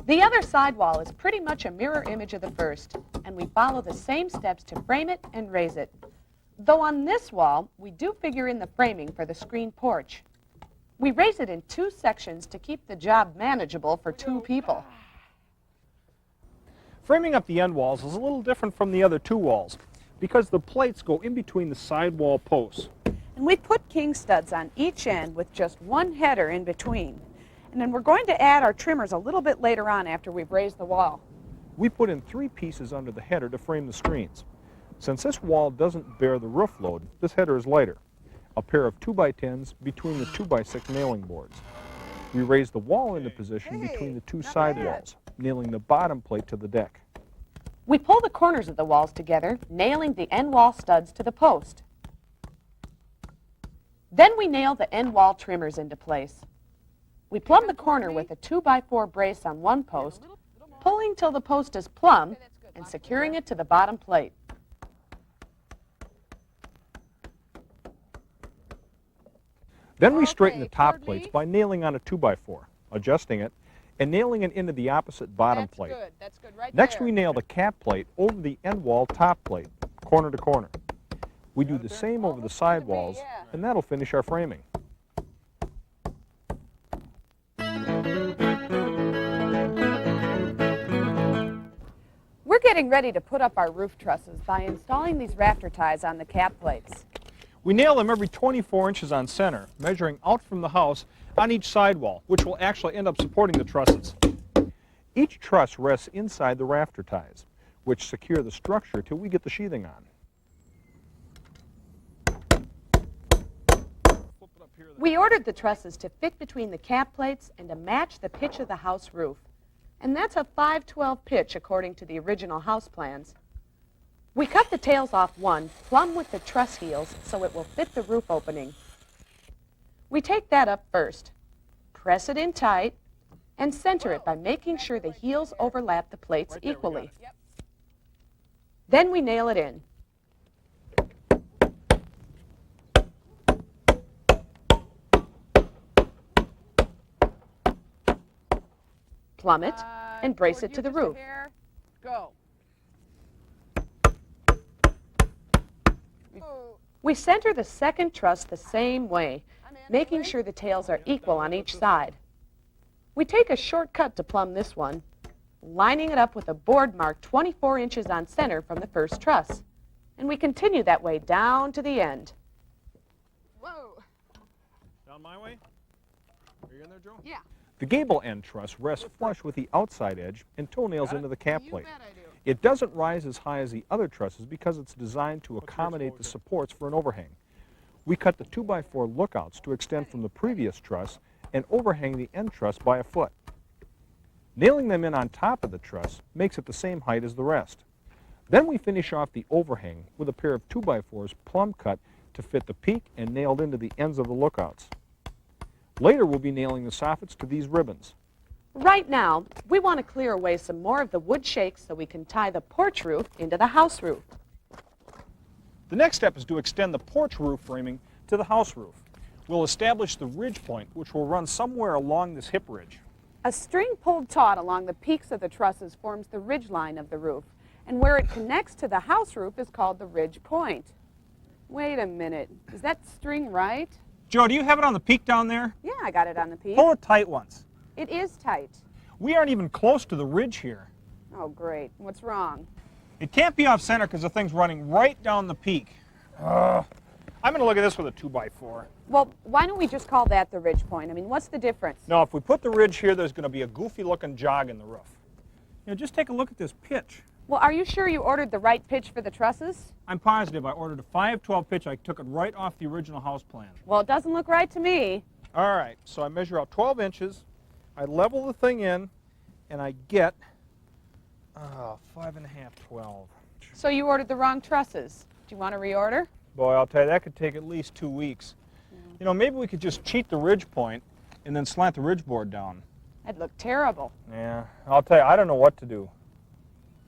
The other side wall is pretty much a mirror image of the first, and we follow the same steps to frame it and raise it. Though on this wall, we do figure in the framing for the screen porch. We raise it in 2 sections to keep the job manageable for 2 people. Framing up the end walls is a little different from the other 2 walls because the plates go in between the side wall posts. And we put king studs on each end with just 1 header in between. And then we're going to add our trimmers a little bit later on after we've raised the wall. We put in 3 pieces under the header to frame the screens. Since this wall doesn't bear the roof load, this header is lighter. A pair of 2x10s between the 2x6 nailing boards. We raise the wall into position between the 2 side walls, nailing the bottom plate to the deck. We pull the corners of the walls together, nailing the end wall studs to the post. Then we nail the end wall trimmers into place. We plumb the corner with a 2x4 brace on one post, pulling till the post is plumb and securing it to the bottom plate. Then we straighten the top plates by nailing on a 2x4, adjusting it, and nailing it into the opposite bottom plate. That's good right Next there. we nail the cap plate over the end wall top plate, corner to corner. We do the same over the side walls, and that'll finish our framing. We're getting ready to put up our roof trusses by installing these rafter ties on the cap plates. We nail them every 24 inches on center, measuring out from the house on each sidewall, which will actually end up supporting the trusses. Each truss rests inside the rafter ties, which secure the structure till we get the sheathing on. We ordered the trusses to fit between the cap plates and to match the pitch of the house roof. And that's a 5/12 pitch according to the original house plans. We cut the tails off one, plumb with the truss heels, so it will fit the roof opening. We take that up first, press it in tight, and center it by making sure the heels overlap the plates equally. Then we nail it in. plumb it, and brace toward it to you the just a roof. hair. Go. We center the second truss the same way, making sure the tails are equal on each side. We take a shortcut to plumb this one, lining it up with a board marked 24 inches on center from the first truss. And we continue that way down to the end. Whoa. Down my way? Are you in there, Joe? Yeah. The gable end truss rests flush with the outside edge and toenails into the cap plate. You bet I do. It doesn't rise as high as the other trusses because it's designed to accommodate the supports for an overhang. We cut the 2x4 lookouts to extend from the previous truss and overhang the end truss by a foot. Nailing them in on top of the truss makes it the same height as the rest. Then we finish off the overhang with a pair of 2x4s plumb cut to fit the peak and nailed into the ends of the lookouts. Later we'll be nailing the soffits to these ribbons. Right now, we want to clear away some more of the wood shakes so we can tie the porch roof into the house roof. The next step is to extend the porch roof framing to the house roof. We'll establish the ridge point, which will run somewhere along this hip ridge. A string pulled taut along the peaks of the trusses forms the ridge line of the roof, and where it connects to the house roof is called the ridge point. Wait a minute. Is that string right? Joe, do you have it on the peak down there? Yeah, I got it on the peak. Pull it tight once. It is tight. We aren't even close to the ridge here. Oh, great. What's wrong? It can't be off center because the thing's running right down the peak. I'm going to look at this with a 2x4. Well, why don't we just call that the ridge point? I mean, what's the difference? Now, if we put the ridge here, there's going to be a goofy-looking jog in the roof. You know, just take a look at this pitch. Well, are you sure you ordered the right pitch for the trusses? I'm positive I ordered a 5/12 pitch. I took it right off the original house plan. Well, it doesn't look right to me. All right, so I measure out 12 inches. I level the thing in, and I get 5.5, 12. So you ordered the wrong trusses. Do you want to reorder? Boy, I'll tell you, that could take at least 2 weeks. You know, maybe we could just cheat the ridge point and then slant the ridge board down. That'd look terrible. Yeah, I'll tell you, I don't know what to do.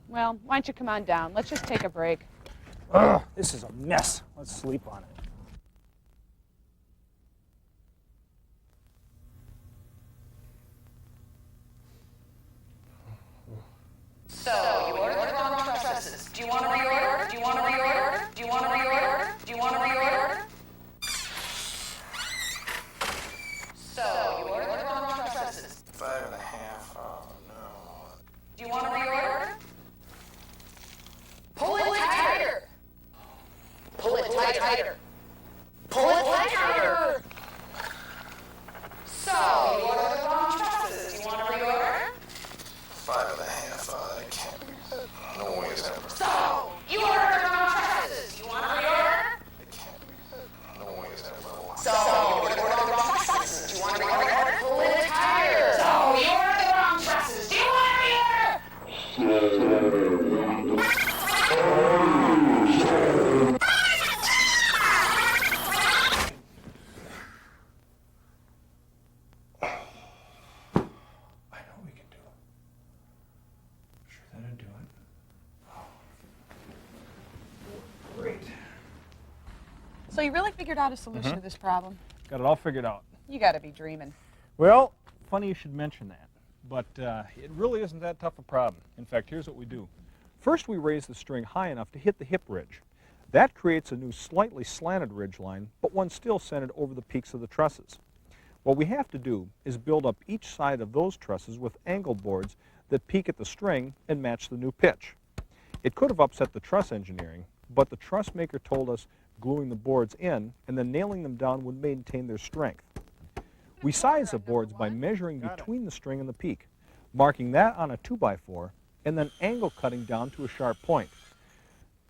Well, why don't you come on down? Let's just take a break. Ugh, this is a mess. Let's sleep on it. So, you ordered the wrong trusses. Do you want to reorder? Do you want to reorder? Do you want to reorder? Do you want to reorder? So, you ordered the wrong trusses. 5.5. Oh no. Do you want to reorder? Pull it tighter. Pull it tighter. Pull it tighter. So, you ordered the wrong trusses. Do you want to reorder? 5.5. I can't. No way is ever. So, you ordered the wrong trusses. You want to reorder? I can't. No way is ever. So, you ordered the wrong trusses. Do you want to reorder? Pull it tighter. So, you ordered the wrong trusses. Do you want to reorder? I know we can do it. Sure that'll do it. Great. So you really figured out a solution to this problem? Got it all figured out. You got to be dreaming. Well, funny you should mention that, but it really isn't that tough a problem. In fact, here's what we do. First, we raise the string high enough to hit the hip ridge. That creates a new slightly slanted ridge line, but one still centered over the peaks of the trusses. What we have to do is build up each side of those trusses with angled boards that peak at the string and match the new pitch. It could have upset the truss engineering, but the truss maker told us gluing the boards in and then nailing them down would maintain their strength. We size the boards by measuring between the string and the peak, marking that on a 2x4, and then angle cutting down to a sharp point.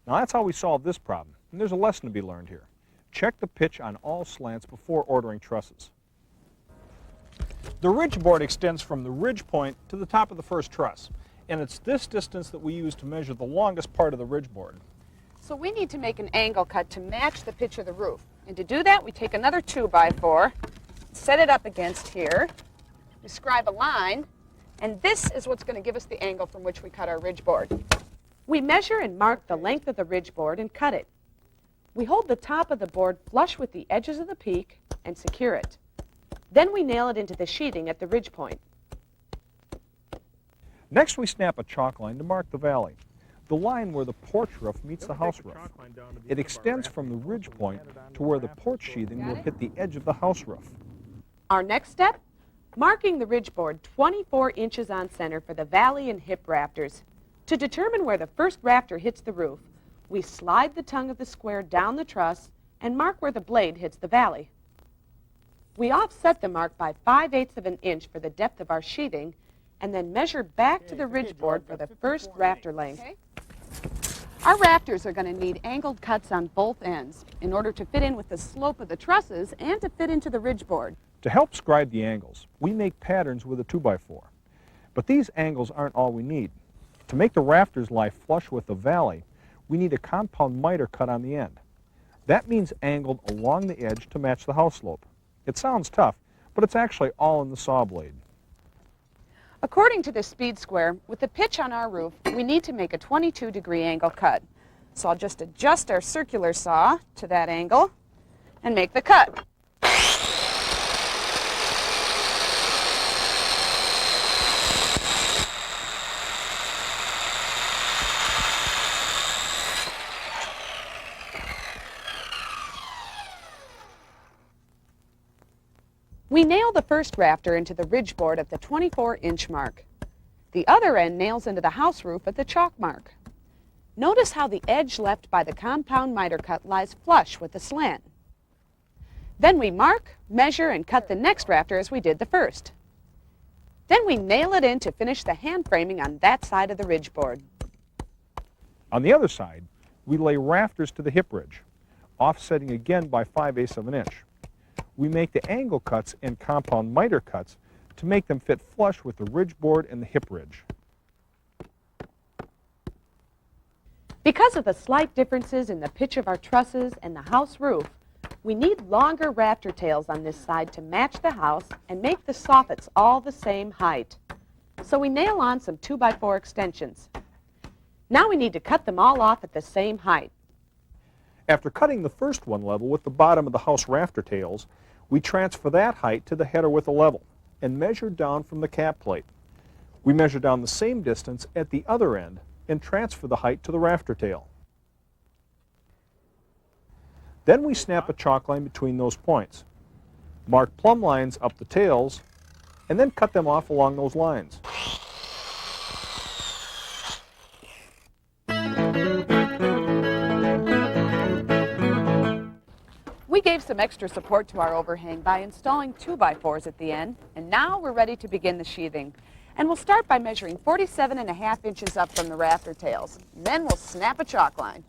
Now that's how we solve this problem, and there's a lesson to be learned here. Check the pitch on all slants before ordering trusses. The ridge board extends from the ridge point to the top of the first truss, and it's this distance that we use to measure the longest part of the ridge board. So we need to make an angle cut to match the pitch of the roof. And to do that, we take another 2x4, set it up against here, describe a line, and this is what's going to give us the angle from which we cut our ridge board. We measure and mark the length of the ridge board and cut it. We hold the top of the board flush with the edges of the peak and secure it. Then we nail it into the sheathing at the ridge point. Next, we snap a chalk line to mark the valley, the line where the porch roof meets the house roof. It extends from the ridge point to where the porch sheathing will hit the edge of the house roof. Our next step, marking the ridge board 24 inches on center for the valley and hip rafters. To determine where the first rafter hits the roof, we slide the tongue of the square down the truss and mark where the blade hits the valley. We offset the mark by 5/8 of an inch for the depth of our sheathing and then measure back to the ridge board for the first rafter length. Our rafters are going to need angled cuts on both ends in order to fit in with the slope of the trusses and to fit into the ridge board. To help scribe the angles, we make patterns with a 2x4. But these angles aren't all we need. To make the rafters lie flush with the valley, we need a compound miter cut on the end. That means angled along the edge to match the house slope. It sounds tough, but it's actually all in the saw blade. According to the speed square, with the pitch on our roof, we need to make a 22-degree angle cut. So I'll just adjust our circular saw to that angle and make the cut. We nail the first rafter into the ridge board at the 24-inch mark. The other end nails into the house roof at the chalk mark. Notice how the edge left by the compound miter cut lies flush with the slant. Then we mark, measure, and cut the next rafter as we did the first. Then we nail it in to finish the hand framing on that side of the ridge board. On the other side, we lay rafters to the hip ridge, offsetting again by 5/8 of an inch. We make the angle cuts and compound miter cuts to make them fit flush with the ridge board and the hip ridge. Because of the slight differences in the pitch of our trusses and the house roof, we need longer rafter tails on this side to match the house and make the soffits all the same height. So we nail on some 2x4 extensions. Now we need to cut them all off at the same height. After cutting the first one level with the bottom of the house rafter tails, we transfer that height to the header with a level and measure down from the cap plate. We measure down the same distance at the other end and transfer the height to the rafter tail. Then we snap a chalk line between those points, mark plumb lines up the tails, and then cut them off along those lines. We gave some extra support to our overhang by installing 2x4s at the end, and now we're ready to begin the sheathing. And we'll start by measuring 47.5 inches up from the rafter tails. Then we'll snap a chalk line.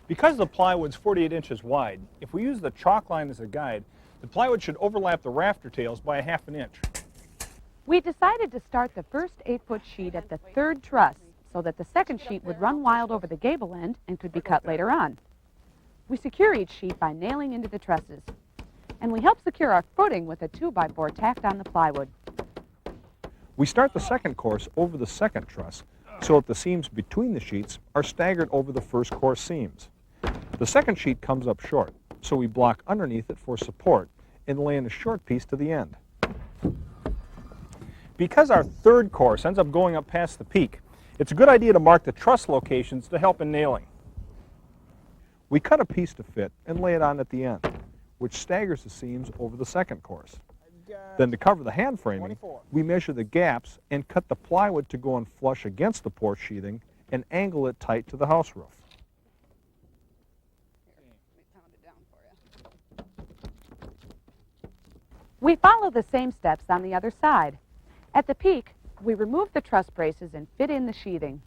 Because the plywood's 48 inches wide, if we use the chalk line as a guide, the plywood should overlap the rafter tails by 1/2 inch. We decided to start the first 8-foot sheet at the third truss so that the second sheet would run wild over the gable end and could be cut later on. We secure each sheet by nailing into the trusses, and we help secure our footing with a 2x4 tacked on the plywood. We start the second course over the second truss so that the seams between the sheets are staggered over the first course seams. The second sheet comes up short, so we block underneath it for support and lay in a short piece to the end. Because our third course ends up going up past the peak, it's a good idea to mark the truss locations to help in nailing. We cut a piece to fit and lay it on at the end, which staggers the seams over the second course. Then to cover the hand framing, we measure the gaps and cut the plywood to go on flush against the porch sheathing and angle it tight to the house roof. We follow the same steps on the other side. At the peak, we remove the truss braces and fit in the sheathing.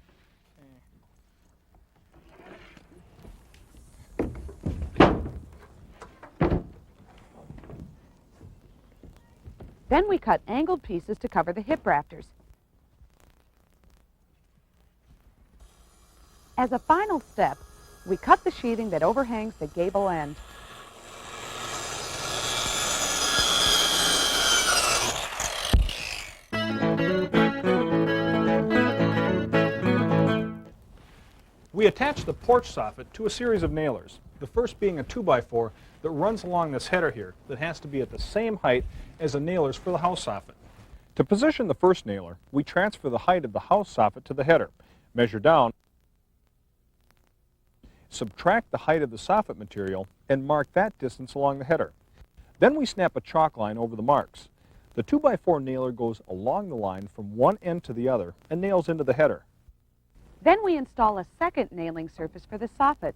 Then we cut angled pieces to cover the hip rafters. As a final step, we cut the sheathing that overhangs the gable end. We attach the porch soffit to a series of nailers, the first being a 2x4 that runs along this header here that has to be at the same height as the nailers for the house soffit. To position the first nailer, we transfer the height of the house soffit to the header, measure down, subtract the height of the soffit material, and mark that distance along the header. Then we snap a chalk line over the marks. The 2x4 nailer goes along the line from one end to the other and nails into the header. Then we install a second nailing surface for the soffits.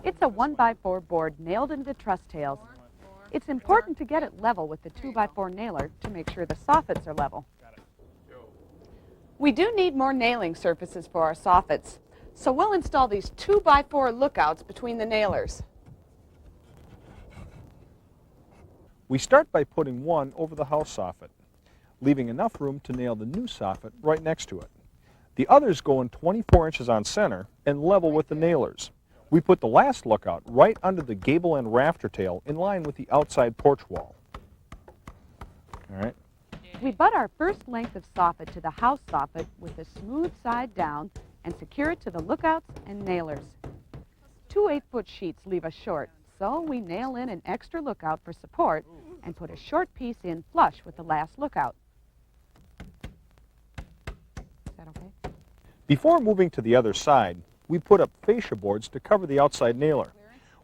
It's a 1x4 board nailed into truss tails. It's important to get it level with the 2x4 nailer to make sure the soffits are level. We do need more nailing surfaces for our soffits, so we'll install these 2x4 lookouts between the nailers. We start by putting one over the house soffit, leaving enough room to nail the new soffit right next to it. The others go in 24 inches on center and level with the nailers. We put the last lookout right under the gable end rafter tail in line with the outside porch wall. All right. We butt our first length of soffit to the house soffit with the smooth side down and secure it to the lookouts and nailers. 2 8-foot sheets leave us short, so we nail in an extra lookout for support and put a short piece in flush with the last lookout. Is that okay? Before moving to the other side, we put up fascia boards to cover the outside nailer.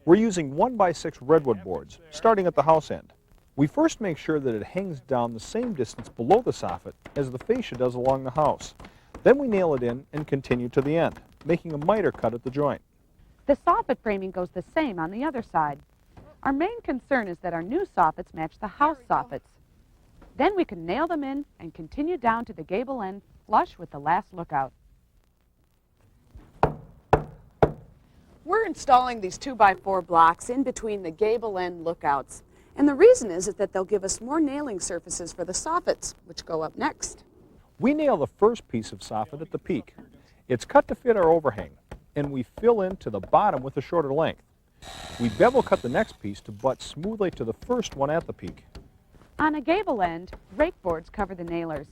We're using 1x6 redwood boards, starting at the house end. We first make sure that it hangs down the same distance below the soffit as the fascia does along the house. Then we nail it in and continue to the end, making a miter cut at the joint. The soffit framing goes the same on the other side. Our main concern is that our new soffits match the house soffits. Then we can nail them in and continue down to the gable end flush with the last lookout. We're installing these 2x4 blocks in between the gable end lookouts. And the reason is that they'll give us more nailing surfaces for the soffits, which go up next. We nail the first piece of soffit at the peak. It's cut to fit our overhang, and we fill in to the bottom with a shorter length. We bevel cut the next piece to butt smoothly to the first one at the peak. On a gable end, rake boards cover the nailers.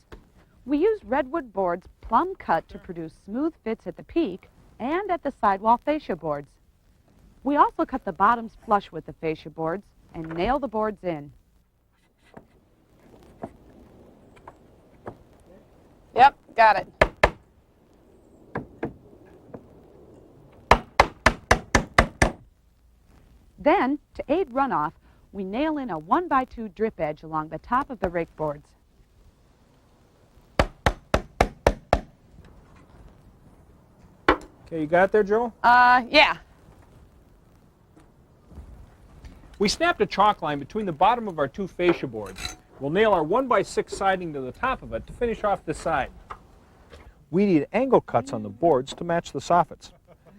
We use redwood boards plumb cut to produce smooth fits at the peak and at the sidewall fascia boards. We also cut the bottoms flush with the fascia boards and nail the boards in. Yep, got it. Then, to aid runoff, we nail in a 1x2 drip edge along the top of the rake boards. Okay, you got it there, Joe? Yeah. We snapped a chalk line between the bottom of our two fascia boards. We'll nail our 1x6 siding to the top of it to finish off this side. We need angle cuts on the boards to match the soffits,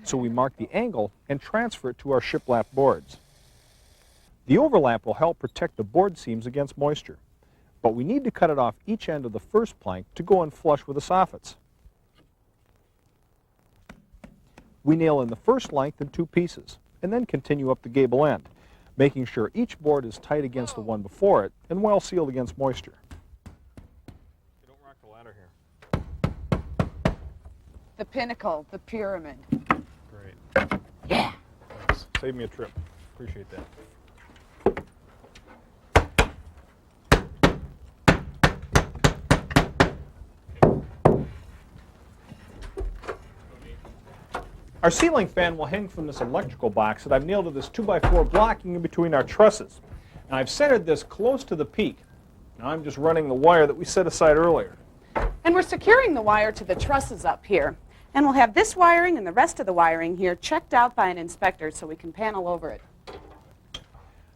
so we mark the angle and transfer it to our shiplap boards. The overlap will help protect the board seams against moisture, but we need to cut it off each end of the first plank to go in flush with the soffits. We nail in the first length in 2 pieces, and then continue up the gable end, making sure each board is tight against the one before it and well sealed against moisture. You don't rock the ladder here. The pinnacle, the pyramid. Great. Yeah. Thanks. Save me a trip. Appreciate that. Our ceiling fan will hang from this electrical box that I've nailed to this 2x4 blocking in between our trusses. And I've centered this close to the peak. Now I'm just running the wire that we set aside earlier. And we're securing the wire to the trusses up here. And we'll have this wiring and the rest of the wiring here checked out by an inspector so we can panel over it.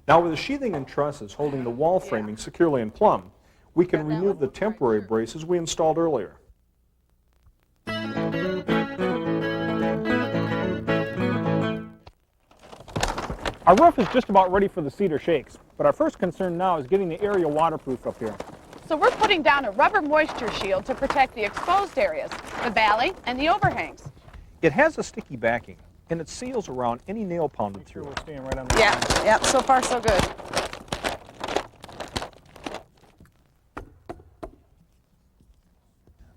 Now with the sheathing and trusses holding the wall framing securely in plumb, we can remove the temporary braces we installed earlier. Our roof is just about ready for the cedar shakes, but our first concern now is getting the area waterproof up here. So we're putting down a rubber moisture shield to protect the exposed areas, the valley, and the overhangs. It has a sticky backing, and it seals around any nail pounded through it. Staying right on the Yeah, so far so good.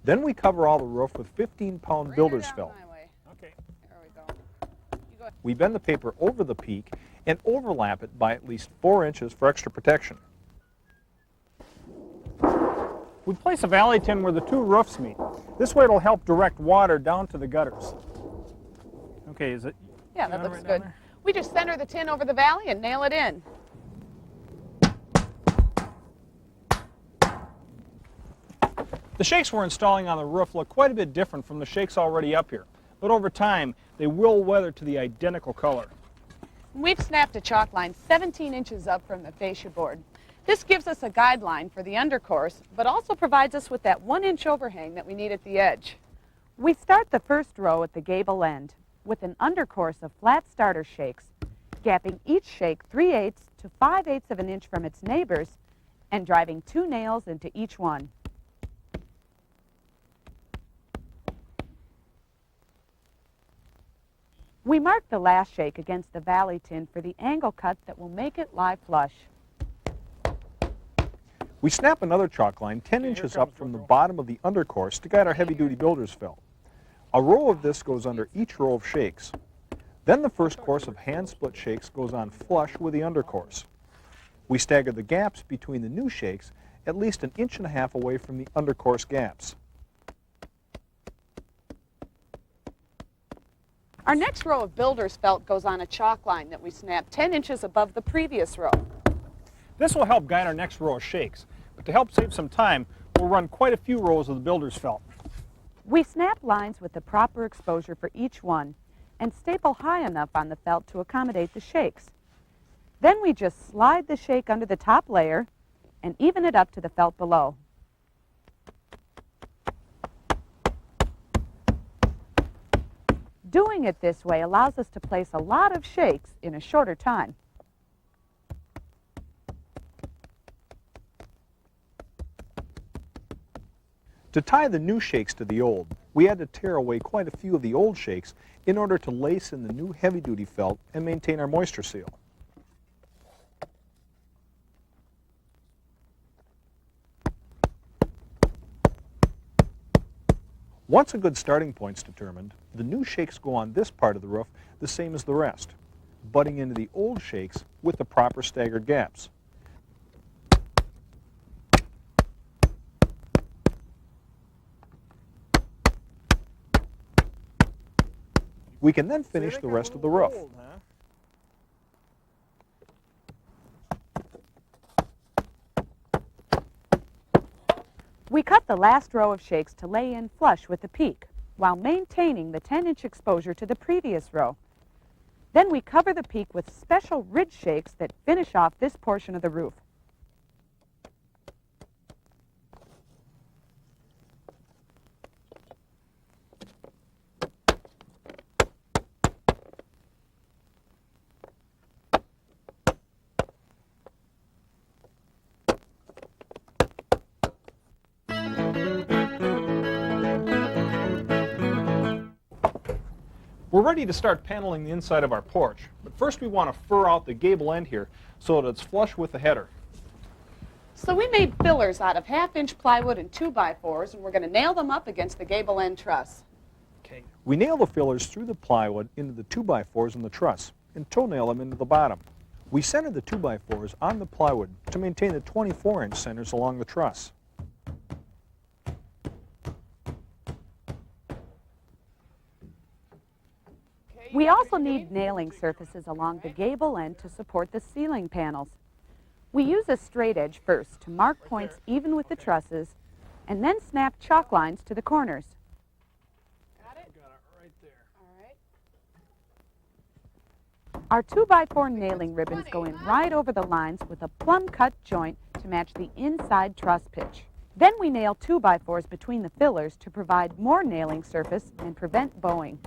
Then we cover all the roof with 15-pound builder's felt. Okay. There we go. We bend the paper over the peak and overlap it by at least 4 inches for extra protection. We place a valley tin where the two roofs meet. This way it'll help direct water down to the gutters. Okay, is it? Yeah, that right looks down good. there? We just center the tin over the valley and nail it in. The shakes we're installing on the roof look quite a bit different from the shakes already up here, but over time they will weather to the identical color. We've snapped a chalk line 17 inches up from the fascia board. This gives us a guideline for the undercourse, but also provides us with that 1-inch overhang that we need at the edge. We start the first row at the gable end with an undercourse of flat starter shakes, gapping each shake 3/8 to 5/8 of an inch from its neighbors and driving 2 nails into each one. We mark the last shake against the valley tin for the angle cut that will make it lie flush. We snap another chalk line 10 inches up from the bottom of the undercourse to guide our heavy-duty builder's felt. A row of this goes under each row of shakes. Then the first course of hand-split shakes goes on flush with the undercourse. We stagger the gaps between the new shakes at least 1.5 inches away from the undercourse gaps. Our next row of builder's felt goes on a chalk line that we snap 10 inches above the previous row. This will help guide our next row of shakes, but to help save some time, we'll run quite a few rows of the builder's felt. We snap lines with the proper exposure for each one and staple high enough on the felt to accommodate the shakes. Then we just slide the shake under the top layer and even it up to the felt below. Doing it this way allows us to place a lot of shakes in a shorter time. To tie the new shakes to the old, we had to tear away quite a few of the old shakes in order to lace in the new heavy-duty felt and maintain our moisture seal. Once a good starting point's determined, the new shakes go on this part of the roof the same as the rest, butting into the old shakes with the proper staggered gaps. We can then finish the rest of the roof. We cut the last row of shakes to lay in flush with the peak, while maintaining the 10-inch exposure to the previous row. Then we cover the peak with special ridge shakes that finish off this portion of the roof. We're ready to start paneling the inside of our porch, but first we want to fur out the gable end here so that it's flush with the header. So we made fillers out of 1/2-inch plywood and 2x4s, and we're going to nail them up against the gable end truss. Okay. We nail the fillers through the plywood into the 2x4s in the truss and toenail them into the bottom. We center the 2x4s on the plywood to maintain the 24-inch centers along the truss. We also need nailing surfaces along the gable end to support the ceiling panels. We use a straight edge first to mark points even with the trusses, and then snap chalk lines to the corners. Got it? Got it right there. All right. Our 2x4 nailing ribbons go in right over the lines with a plumb cut joint to match the inside truss pitch. Then we nail 2x4s between the fillers to provide more nailing surface and prevent bowing.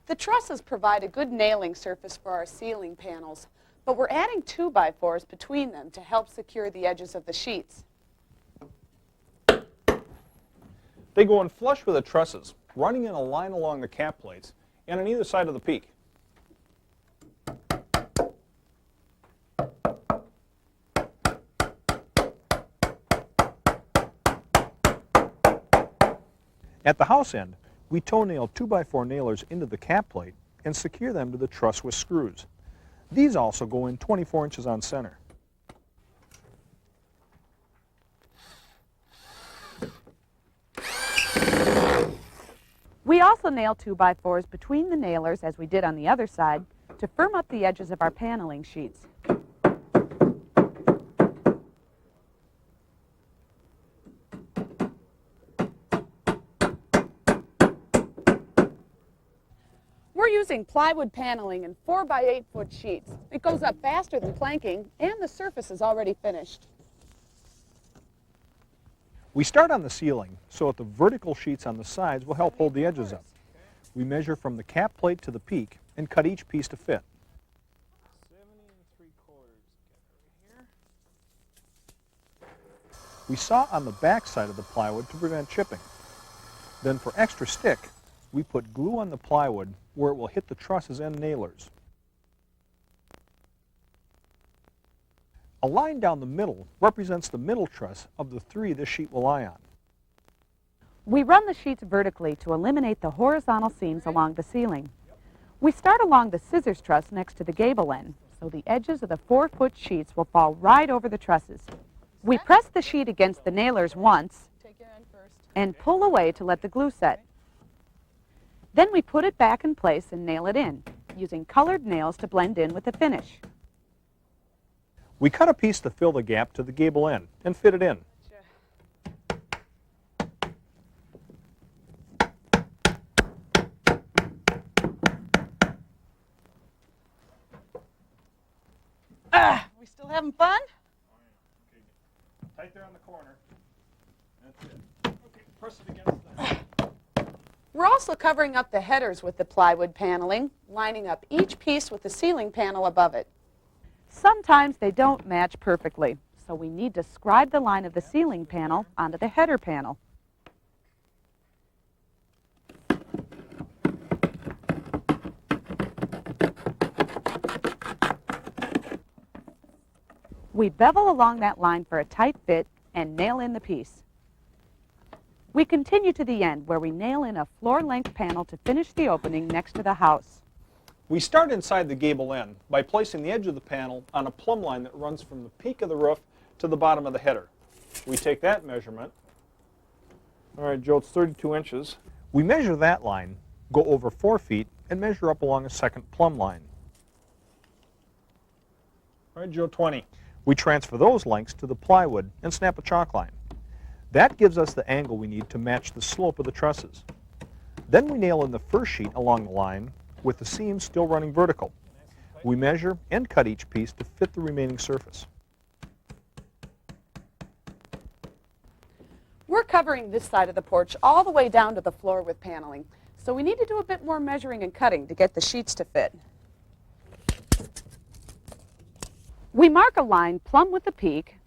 The trusses provide a good nailing surface for our ceiling panels, but we're adding 2x4s between them to help secure the edges of the sheets. They go in flush with the trusses, running in a line along the cap plates and on either side of the peak. At the house end, we toenail 2x4 nailers into the cap plate and secure them to the truss with screws. These also go in 24 inches on center. We also nail 2x4s between the nailers, as we did on the other side, to firm up the edges of our paneling sheets. We're using plywood paneling in 4x8 foot sheets. It goes up faster than planking, and the surface is already finished. We start on the ceiling so that the vertical sheets on the sides will help hold the edges up. We measure from the cap plate to the peak and cut each piece to fit. 70 3/4 here. We saw on the back side of the plywood to prevent chipping. Then for extra stick, we put glue on the plywood where it will hit the trusses and nailers. A line down the middle represents the middle truss of the 3 this sheet will lie on. We run the sheets vertically to eliminate the horizontal seams along the ceiling. We start along the scissors truss next to the gable end, so the edges of the 4-foot sheets will fall right over the trusses. We press the sheet against the nailers once and pull away to let the glue set. Then we put it back in place and nail it in, using colored nails to blend in with the finish. We cut a piece to fill the gap to the gable end and fit it in. We still having fun? Tight there on the corner. That's it. Okay, press it against that. We're also covering up the headers with the plywood paneling, lining up each piece with the ceiling panel above it. Sometimes they don't match perfectly, so we need to scribe the line of the ceiling panel onto the header panel. We bevel along that line for a tight fit and nail in the piece. We continue to the end where we nail in a floor-length panel to finish the opening next to the house. We start inside the gable end by placing the edge of the panel on a plumb line that runs from the peak of the roof to the bottom of the header. We take that measurement. All right, Joe, it's 32 inches. We measure that line, go over 4 feet, and measure up along a second plumb line. All right, Joe, 20. We transfer those lengths to the plywood and snap a chalk line. That gives us the angle we need to match the slope of the trusses. Then we nail in the first sheet along the line with the seams still running vertical. We measure and cut each piece to fit the remaining surface. We're covering this side of the porch all the way down to the floor with paneling, so we need to do a bit more measuring and cutting to get the sheets to fit. We mark a line plumb with the peak,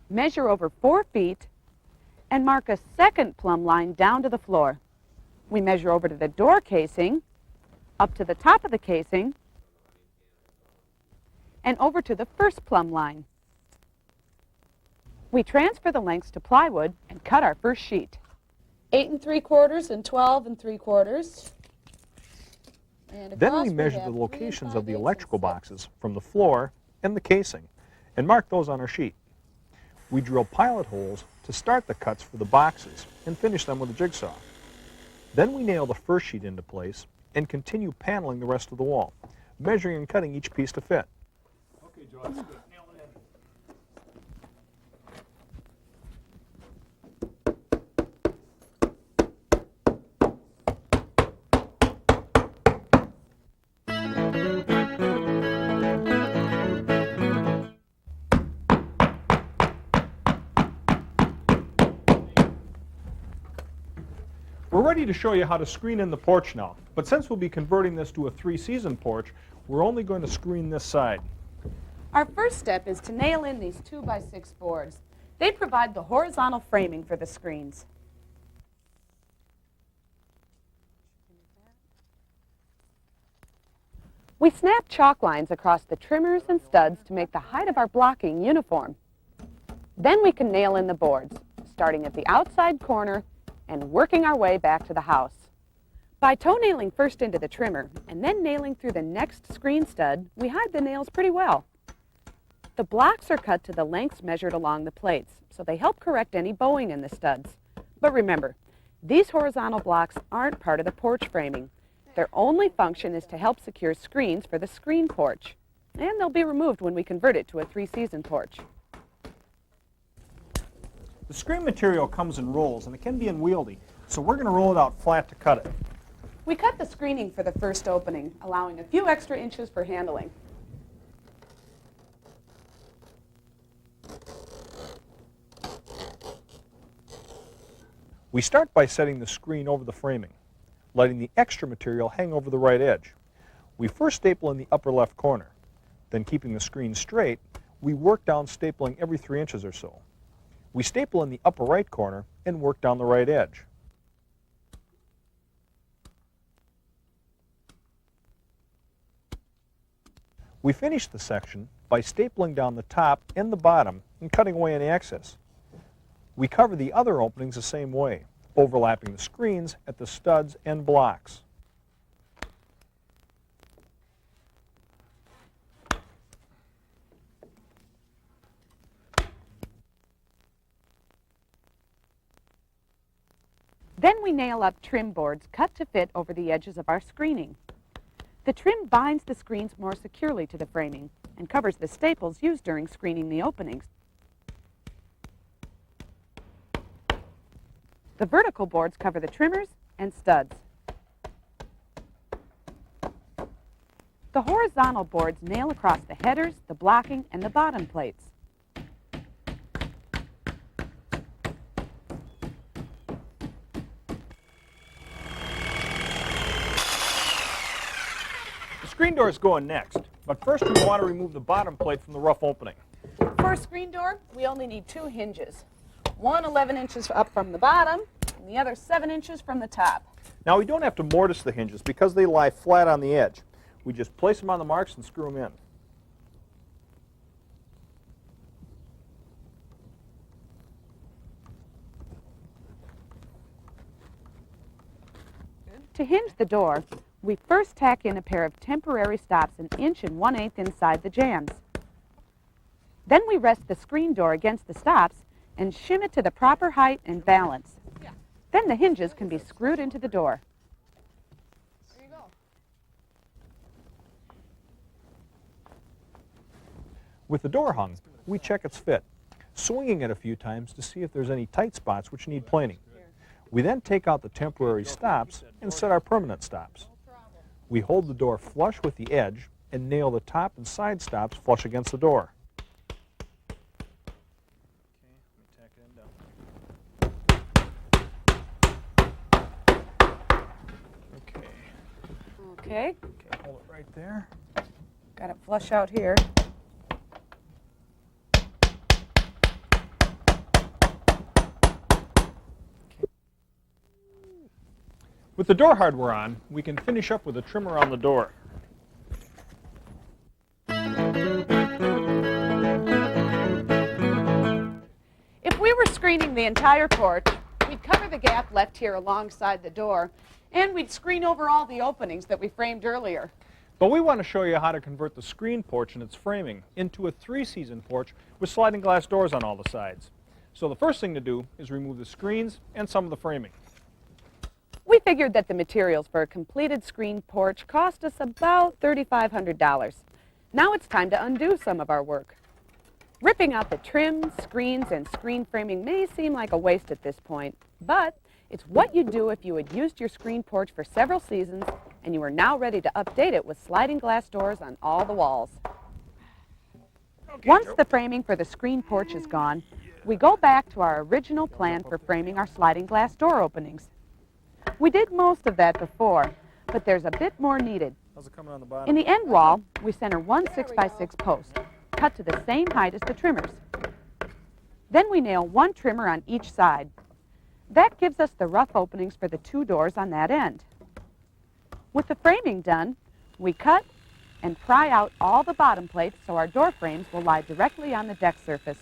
measure over 4 feet, and mark a second plumb line down to the floor. We measure over to the door casing, up to the top of the casing, and over to the first plumb line. We transfer the lengths to plywood and cut our first sheet. 8 3/4 and 12 3/4. Then we measure the locations of the electrical boxes from the floor and the casing and mark those on our sheet. We drill pilot holes to start the cuts for the boxes and finish them with a jigsaw. Then we nail the first sheet into place and continue paneling the rest of the wall, measuring and cutting each piece to fit. Okay, Joe, that's good. Nail it in. We're ready to show you how to screen in the porch now, but since we'll be converting this to a 3-season porch, we're only going to screen this side. Our first step is to nail in these 2x6 boards. They provide the horizontal framing for the screens. We snap chalk lines across the trimmers and studs to make the height of our blocking uniform. Then we can nail in the boards, starting at the outside corner and working our way back to the house. By toe nailing first into the trimmer and then nailing through the next screen stud, we hide the nails pretty well. The blocks are cut to the lengths measured along the plates, so they help correct any bowing in the studs. But remember, These horizontal blocks aren't part of the porch framing. Their only function is to help secure screens for the screen porch, and they'll be removed when we convert it to a 3-season porch. The screen material comes in rolls and it can be unwieldy, so we're going to roll it out flat to cut it. We cut the screening for the first opening, allowing a few extra inches for handling. We start by setting the screen over the framing, letting the extra material hang over the right edge. We first staple in the upper left corner. Then, keeping the screen straight, we work down stapling every 3 inches or so. We staple in the upper right corner and work down the right edge. We finish the section by stapling down the top and the bottom and cutting away any excess. We cover the other openings the same way, overlapping the screens at the studs and blocks. Then we nail up trim boards cut to fit over the edges of our screening. The trim binds the screens more securely to the framing and covers the staples used during screening the openings. The vertical boards cover the trimmers and studs. The horizontal boards nail across the headers, the blocking, and the bottom plates. The screen doors go in next, but first we want to remove the bottom plate from the rough opening. For a screen door, we only need 2 hinges. One 11 inches up from the bottom, and the other 7 inches from the top. Now we don't have to mortise the hinges because they lie flat on the edge. We just place them on the marks and screw them in. To hinge the door, we first tack in a pair of temporary stops 1 1/8 inches inside the jambs. Then we rest the screen door against the stops and shim it to the proper height and balance. Then the hinges can be screwed into the door. There you go. With the door hung, we check its fit, swinging it a few times to see if there's any tight spots which need planing. We then take out the temporary stops and set our permanent stops. We hold the door flush with the edge and nail the top and side stops flush against the door. Okay, Okay, hold it right there. got it flush out here. With the door hardware on, we can finish up with a trimmer on the door. If we were screening the entire porch, we'd cover the gap left here alongside the door, and we'd screen over all the openings that we framed earlier. But we want to show you how to convert the screen porch and its framing into a 3-season porch with sliding glass doors on all the sides. So the first thing to do is remove the screens and some of the framing. We figured that the materials for a completed screen porch cost us about $3,500. Now it's time to undo some of our work. Ripping out the trim, screens, and screen framing may seem like a waste at this point, but it's what you'd do if you had used your screen porch for several seasons and you are now ready to update it with sliding glass doors on all the walls. Once the framing for the screen porch is gone, we go back to our original plan for framing our sliding glass door openings. We did most of that before, but there's a bit more needed. How's it coming on the bottom? In the end wall, we center one 6x6 post, cut to the same height as the trimmers. Then we nail one trimmer on each side. That gives us the rough openings for the 2 doors on that end. With the framing done, we cut and pry out all the bottom plates so our door frames will lie directly on the deck surface.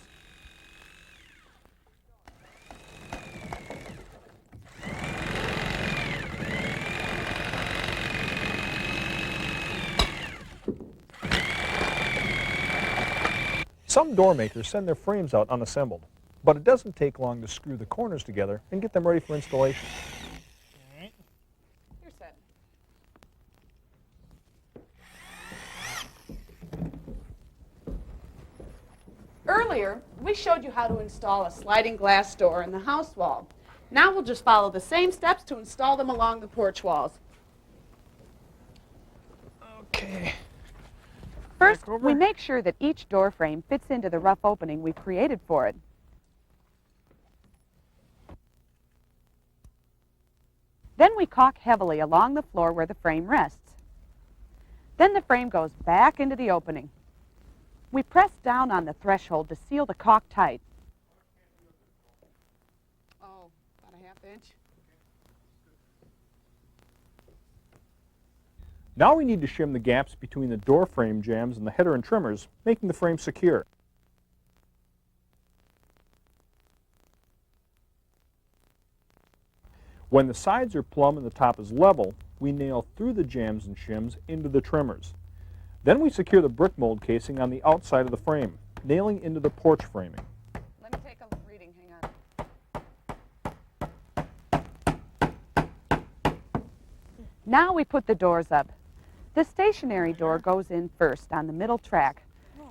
Some door makers send their frames out unassembled. but it doesn't take long to screw the corners together and get them ready for installation. You're set. Earlier, we showed you how to install a sliding glass door in the house wall. Now we'll just follow the same steps to install them along the porch walls. Okay. First, we make sure that each door frame fits into the rough opening we've created for it. Then we caulk heavily along the floor where the frame rests. Then the frame goes back into the opening. We press down on the threshold to seal the caulk tight. Oh, about a ½ inch. Now we need to shim the gaps between the door frame jambs and the header and trimmers, making the frame secure. When the sides are plumb and the top is level, we nail through the jambs and shims into the trimmers. Then we secure the brick mold casing on the outside of the frame, nailing into the porch framing. Let me take a reading, hang on. Now we put the doors up. The stationary door goes in first on the middle track,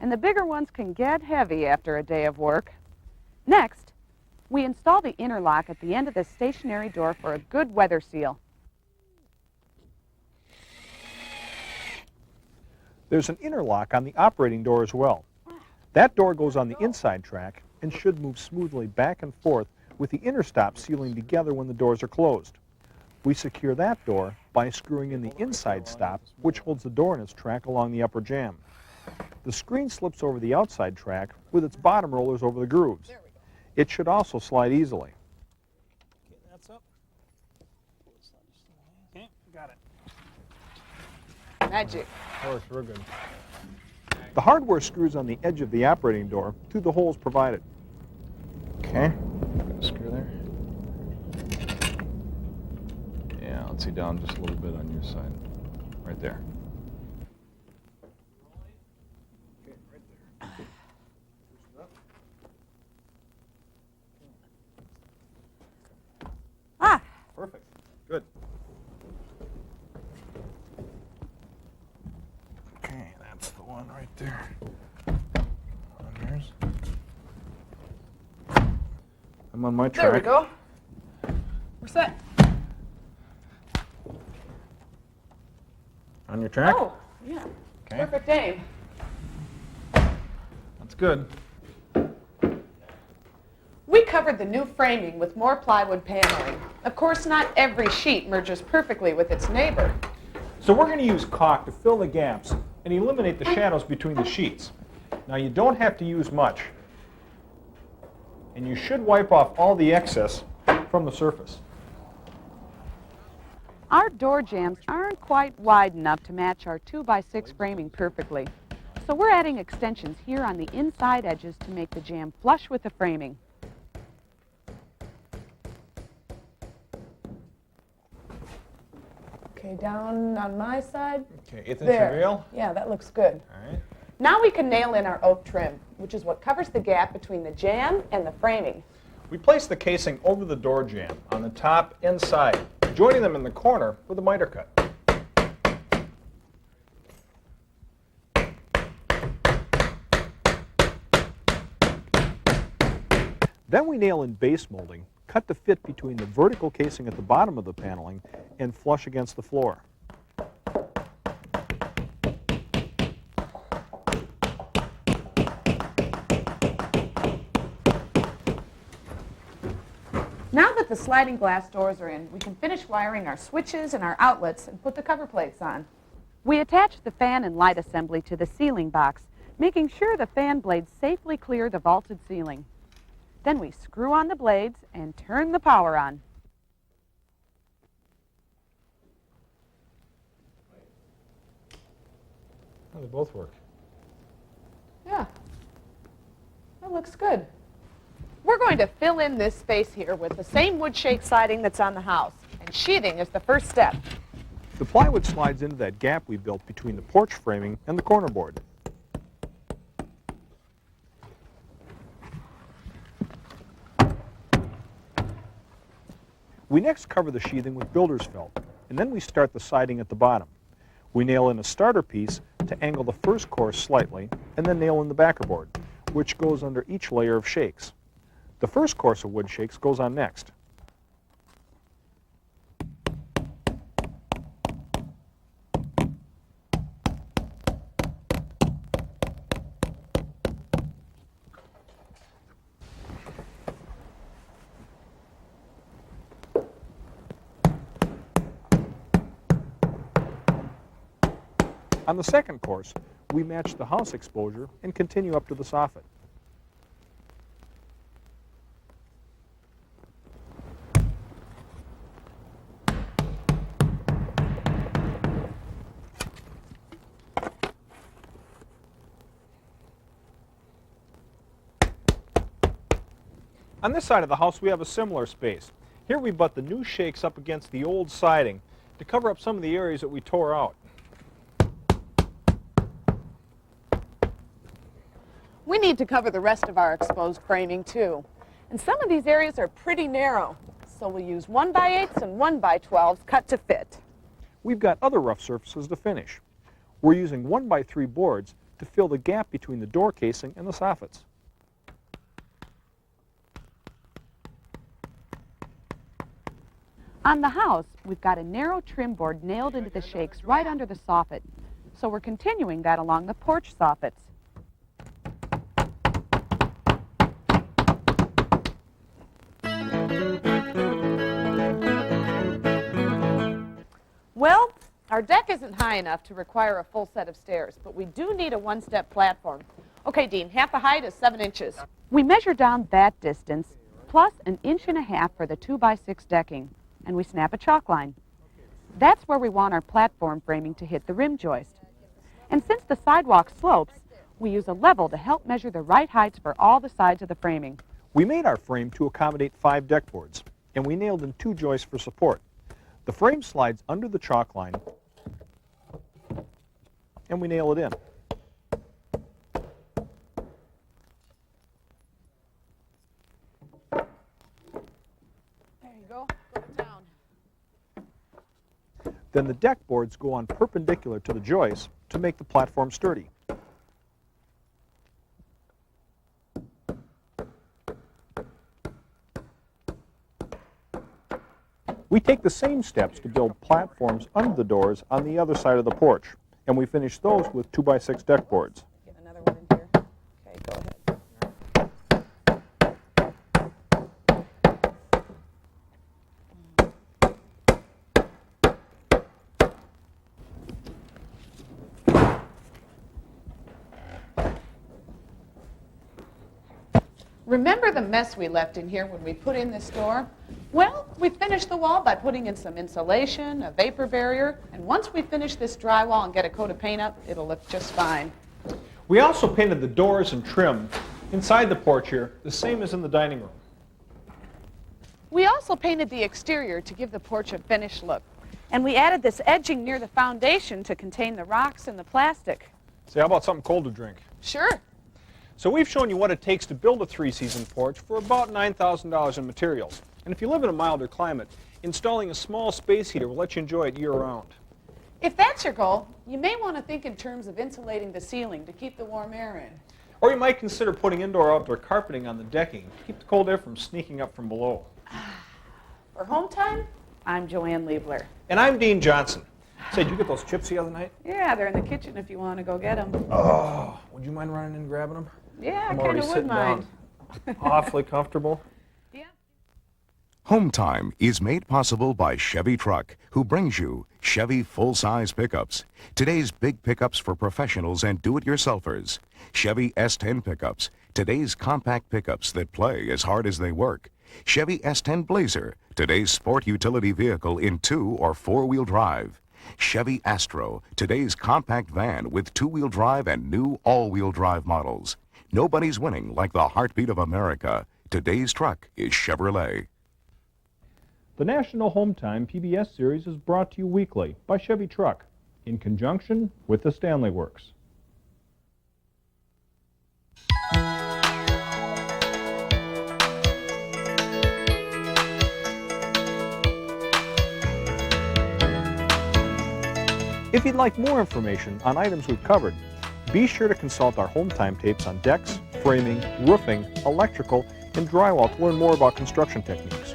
and the bigger ones can get heavy after a day of work. Next, we install the interlock at the end of the stationary door for a good weather seal. There's an interlock on the operating door as well. That door goes on the inside track and should move smoothly back and forth with the inner stop sealing together when the doors are closed. We secure that door by screwing in the inside stop, which holds the door in its track along the upper jamb. The screen slips over the outside track with its bottom rollers over the grooves. It should also slide easily. Okay, that's up. Okay, got it. Magic. Works real good. The hardware screws on the edge of the operating door through the holes provided. Okay, got a screw there. Yeah, let's see, down just a little bit on your side. Right there. Okay, right there. Ah, Perfect. Good. Okay, that's the one right there. On yours. I'm on my track. there we go. We're set. On your track? Oh, yeah. Okay. Perfect aim. That's good. We covered the new framing with more plywood paneling. Of course, not every sheet merges perfectly with its neighbor. So we're going to use caulk to fill the gaps and eliminate the shadows between the sheets. Now you don't have to use much. And you should wipe off all the excess from the surface. Our door jambs aren't quite wide enough to match our 2x6 framing perfectly. So we're adding extensions here on the inside edges to make the jamb flush with the framing. Okay, down on my side. Okay, 1/8 inch There. reveal. Yeah, that looks good. All right. Now we can nail in our oak trim, which is what covers the gap between the jamb and the framing. We place the casing over the door jamb on the top and side, joining them in the corner with a miter cut. Then we nail in base molding, cut to fit between the vertical casing at the bottom of the paneling and flush against the floor. Now that the sliding glass doors are in, we can finish wiring our switches and our outlets and put the cover plates on. We attach the fan and light assembly to the ceiling box, making sure the fan blades safely clear the vaulted ceiling. Then we screw on the blades and turn the power on. Oh, they both work. Yeah, that looks good. We're going to fill in this space here with the same wood shake siding that's on the house, and sheathing is the first step. The plywood slides into that gap we built between the porch framing and the corner board. We next cover the sheathing with builder's felt, and then we start the siding at the bottom. We nail in a starter piece to angle the first course slightly, and then nail in the backer board, which goes under each layer of shakes. The first course of wood shakes goes on next. On the second course, we match the house exposure and continue up to the soffit. On this side of the house, we have a similar space. Here we butt the new shakes up against the old siding to cover up some of the areas that we tore out. We need to cover the rest of our exposed framing too. And some of these areas are pretty narrow, so we'll use 1x8s and 1x12s cut to fit. We've got other rough surfaces to finish. We're using 1x3 boards to fill the gap between the door casing and the soffits. On the house, we've got a narrow trim board nailed into the shakes right under the soffit. So we're continuing that along the porch soffits. Well, our deck isn't high enough to require a full set of stairs, but we do need a one-step platform. Okay, Dean, half the height is 7 inches. We measure down that distance, plus 1.5 inches for the 2x6 decking, and we snap a chalk line. That's where we want our platform framing to hit the rim joist. And since the sidewalk slopes, we use a level to help measure the right heights for all the sides of the framing. We made our frame to accommodate 5 deck boards, and we nailed in 2 joists for support. The frame slides under the chalk line, and we nail it in. There you go. Go to town. Then the deck boards go on perpendicular to the joists to make the platform sturdy. We take the same steps to build platforms under the doors on the other side of the porch, and we finish those with 2x6 deck boards. Get another one in here. Okay, go ahead. Remember the mess we left in here when we put in this door? Well, we finished the wall by putting in some insulation, a vapor barrier, and once we finish this drywall and get a coat of paint up, it'll look just fine. We also painted the doors and trim inside the porch here, the same as in the dining room. We also painted the exterior to give the porch a finished look. And we added this edging near the foundation to contain the rocks and the plastic. Say, how about something cold to drink? Sure. So we've shown you what it takes to build a 3-season porch for about $9,000 in materials. And if you live in a milder climate, installing a small space heater will let you enjoy it year-round. If that's your goal, you may want to think in terms of insulating the ceiling to keep the warm air in. Or you might consider putting indoor-outdoor carpeting on the decking to keep the cold air from sneaking up from below. For Hometime, I'm JoAnne Liebeler. And I'm Dean Johnson. Say, did you get those chips the other night? Yeah, they're in the kitchen if you want to go get them. Oh, would you mind running in and grabbing them? Yeah, I'm I already kind of would sitting mind. down. Awfully comfortable. yeah. Hometime is made possible by Chevy Truck, who brings you Chevy full-size pickups. Today's big pickups for professionals and do-it-yourselfers. Chevy S10 pickups, today's compact pickups that play as hard as they work. Chevy S10 Blazer, today's sport utility vehicle in 2- or 4-wheel drive. Chevy Astro, today's compact van with 2-wheel drive and new all-wheel drive models. Nobody's winning like the heartbeat of America. Today's truck is Chevrolet. The National Hometime PBS series is brought to you weekly by Chevy Truck in conjunction with the Stanley Works. If you'd like more information on items we've covered, be sure to consult our Hometime tapes on decks, framing, roofing, electrical, and drywall to learn more about construction techniques.